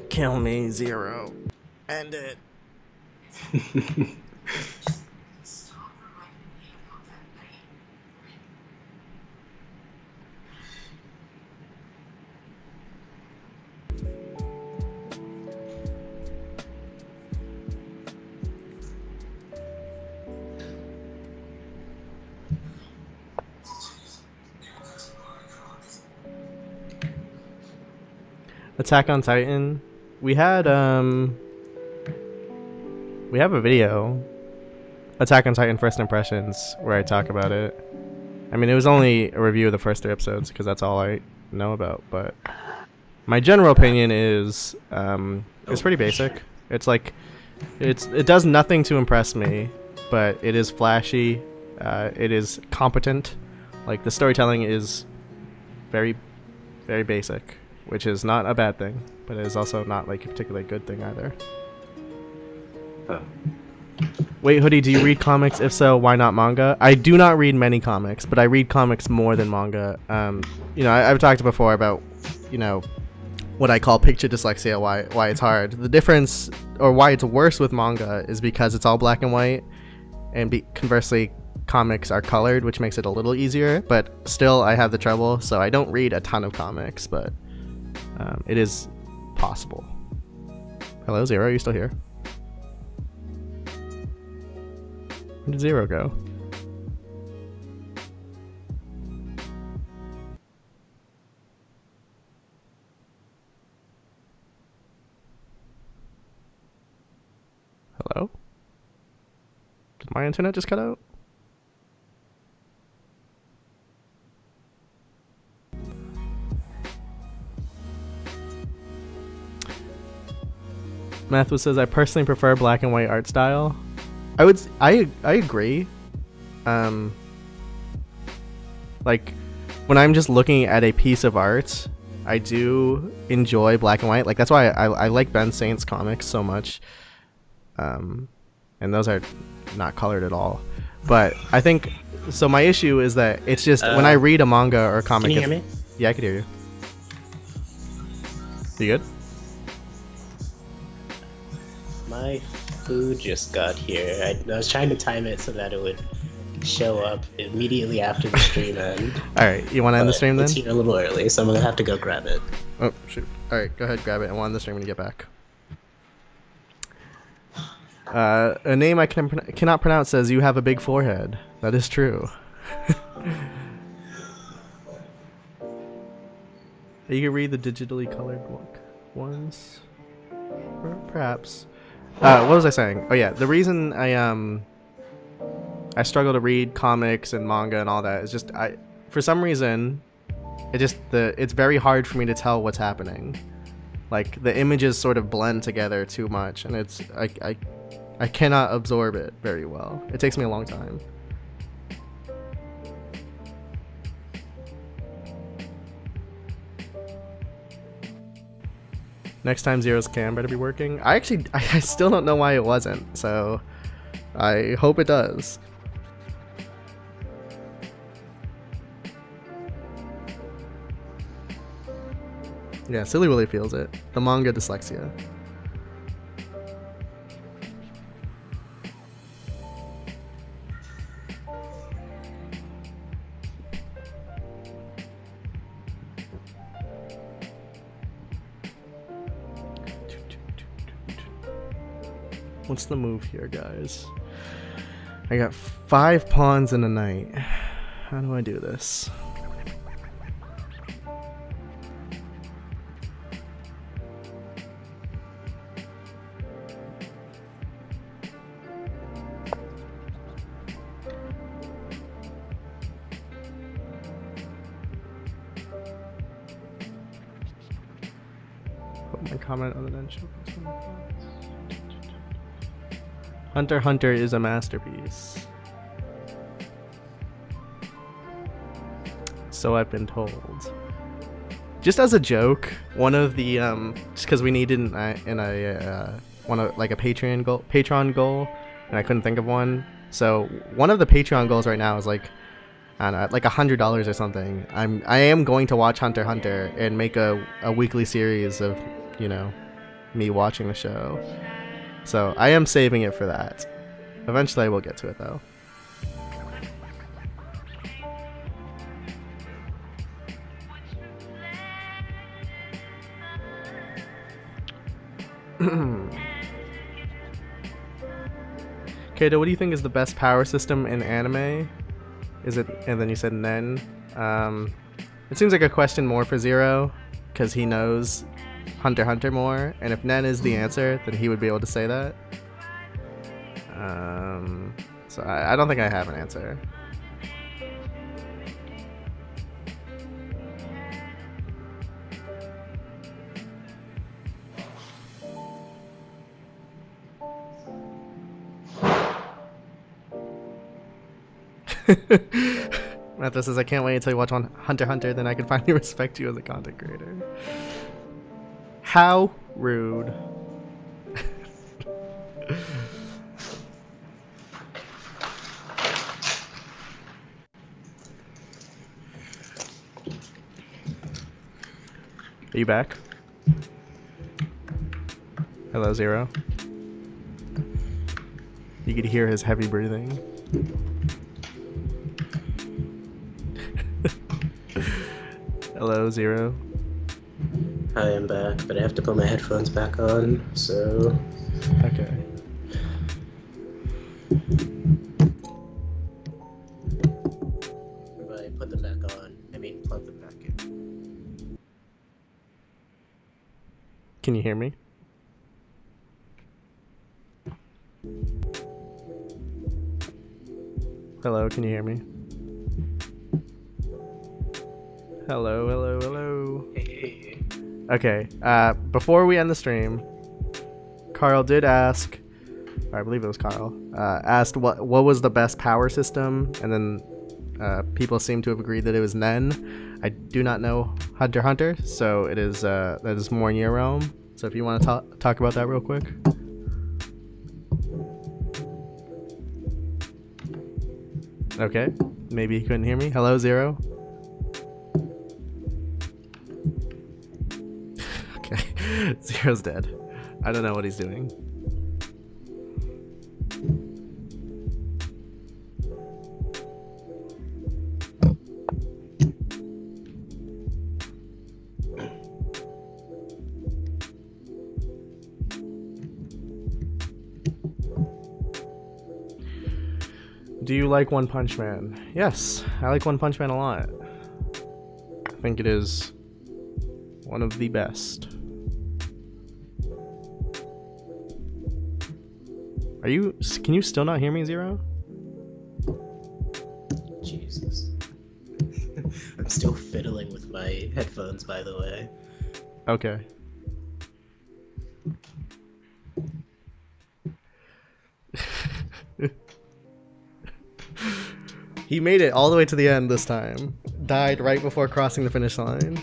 Speaker 1: Kill me, Zero. End it. Attack on Titan. We have a video, Attack on Titan First Impressions, where I talk about it. I mean, it was only a review of the first 3 episodes because that's all I know about, but my general opinion is it's pretty basic. It's like it does nothing to impress me, but it is flashy. It is competent. Like, the storytelling is very, very basic, which is not a bad thing, but it is also not like a particularly good thing either.
Speaker 2: Huh.
Speaker 1: Wait, Hoodie, do you read comics? If so, why not manga? I do not read many comics, but I read comics more than manga. You know, I've talked before about, you know, what I call picture dyslexia, why it's hard. The difference, or why it's worse with manga, is because it's all black and white, and conversely, comics are colored, which makes it a little easier, but still I have the trouble, so I don't read a ton of comics, but it is possible. Hello, Zero, are you still here? Where did Zero go? Hello? Did my internet just cut out? Matthew says, I personally prefer black and white art style. I agree. Like, when I'm just looking at a piece of art, I do enjoy black and white. Like, that's why I like Ben Saint's comics so much. And those are not colored at all. But I think, so my issue is that it's just, when I read a manga or a comic...
Speaker 2: Can you hear me?
Speaker 1: Yeah, I can hear you. You good?
Speaker 2: My food just got here. I was trying to time it so that it would show up immediately after the stream end.
Speaker 1: Alright, you want to end the stream then?
Speaker 2: It's here a little early, so I'm going to have to go grab it.
Speaker 1: Oh, shoot. Alright, go ahead, grab it, and we'll end the stream when you get back. A name I cannot pronounce says, "You have a big forehead." That is true. You can read the digitally colored book ones. Perhaps. What was I saying? Oh yeah, the reason I struggle to read comics and manga and all that is just for some reason it's very hard for me to tell what's happening. Like the images sort of blend together too much, and it's I cannot absorb it very well. It takes me a long time. Next time Zero's cam better be working. I still don't know why it wasn't, so I hope it does. Yeah, Silly Willy feels it. The manga dyslexia. What's the move here, guys? I got 5 pawns in a knight. How do I do this? Put my comment on the bench. Hunter x Hunter is a masterpiece. So I've been told. Just as a joke, one of the just because we needed a Patreon goal, and I couldn't think of one. So one of the Patreon goals right now is like, I don't know, like $100 or something. I am going to watch Hunter x Hunter and make a weekly series of, you know, me watching the show. So I am saving it for that. Eventually I will get to it though. Kato, what do you think is the best power system in anime? Is it, and then you said Nen. It seems like a question more for Zero, because he knows Hunter x Hunter more, and if Nen is the answer, then he would be able to say that. So I don't think I have an answer. Matthew says, I can't wait until you watch Hunter x Hunter, then I can finally respect you as a content creator. How rude. Are you back? Hello, Zero. You could hear his heavy breathing. Hello, Zero.
Speaker 2: I am back, but I have to put my headphones back on, so...
Speaker 1: Okay.
Speaker 2: If I put them back on, I mean plug them back in.
Speaker 1: Can you hear me? Hello, can you hear me? Hello, hello, hello.
Speaker 2: Hey.
Speaker 1: Okay, before we end the stream, Carl did ask, or I believe it was Carl, asked what was the best power system, and then people seem to have agreed that it was Nen. I do not know Hunter x Hunter, so it is that is more in your realm. So if you want to talk about that real quick. Okay, maybe you couldn't hear me. Hello, Zero. Okay, Zero's dead. I don't know what he's doing. Do you like One Punch Man? Yes, I like One Punch Man a lot. I think it is one of the best. Can you still not hear me, Zero?
Speaker 2: Jesus. I'm still fiddling with my headphones, by the way.
Speaker 1: Okay. He made it all the way to the end this time. Died right before crossing the finish line.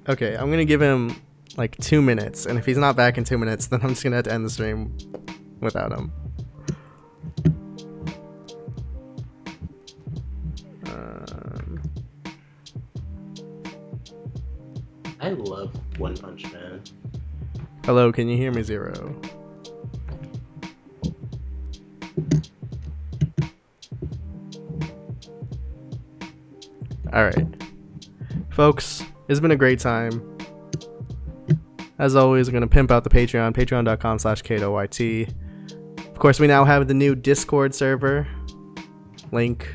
Speaker 1: Okay, I'm gonna give him like 2 minutes, and if he's not back in 2 minutes, then I'm just gonna have to end the stream without him.
Speaker 2: I love One Punch Man.
Speaker 1: Hello, can you hear me, Zero? Alright. Folks, it's been a great time. As always, I'm going to pimp out the Patreon, patreon.com/KatoYT. Of course, we now have the new Discord server. Link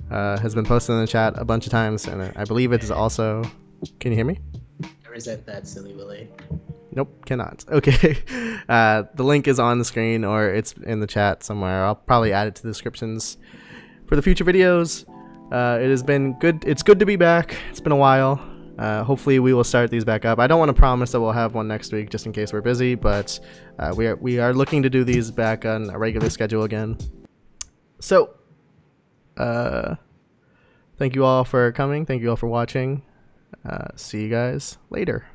Speaker 1: has been posted in the chat a bunch of times, and I believe it is also... Can you hear me?
Speaker 2: I resent that, Silly Willy.
Speaker 1: Nope, cannot. Okay. The link is on the screen, or it's in the chat somewhere. I'll probably add it to the descriptions for the future videos. It has been good. It's good to be back. It's been a while. Hopefully we will start these back up. I don't want to promise that we'll have one next week just in case we're busy, but we are looking to do these back on a regular schedule again. So, thank you all for coming. Thank you all for watching. See you guys later.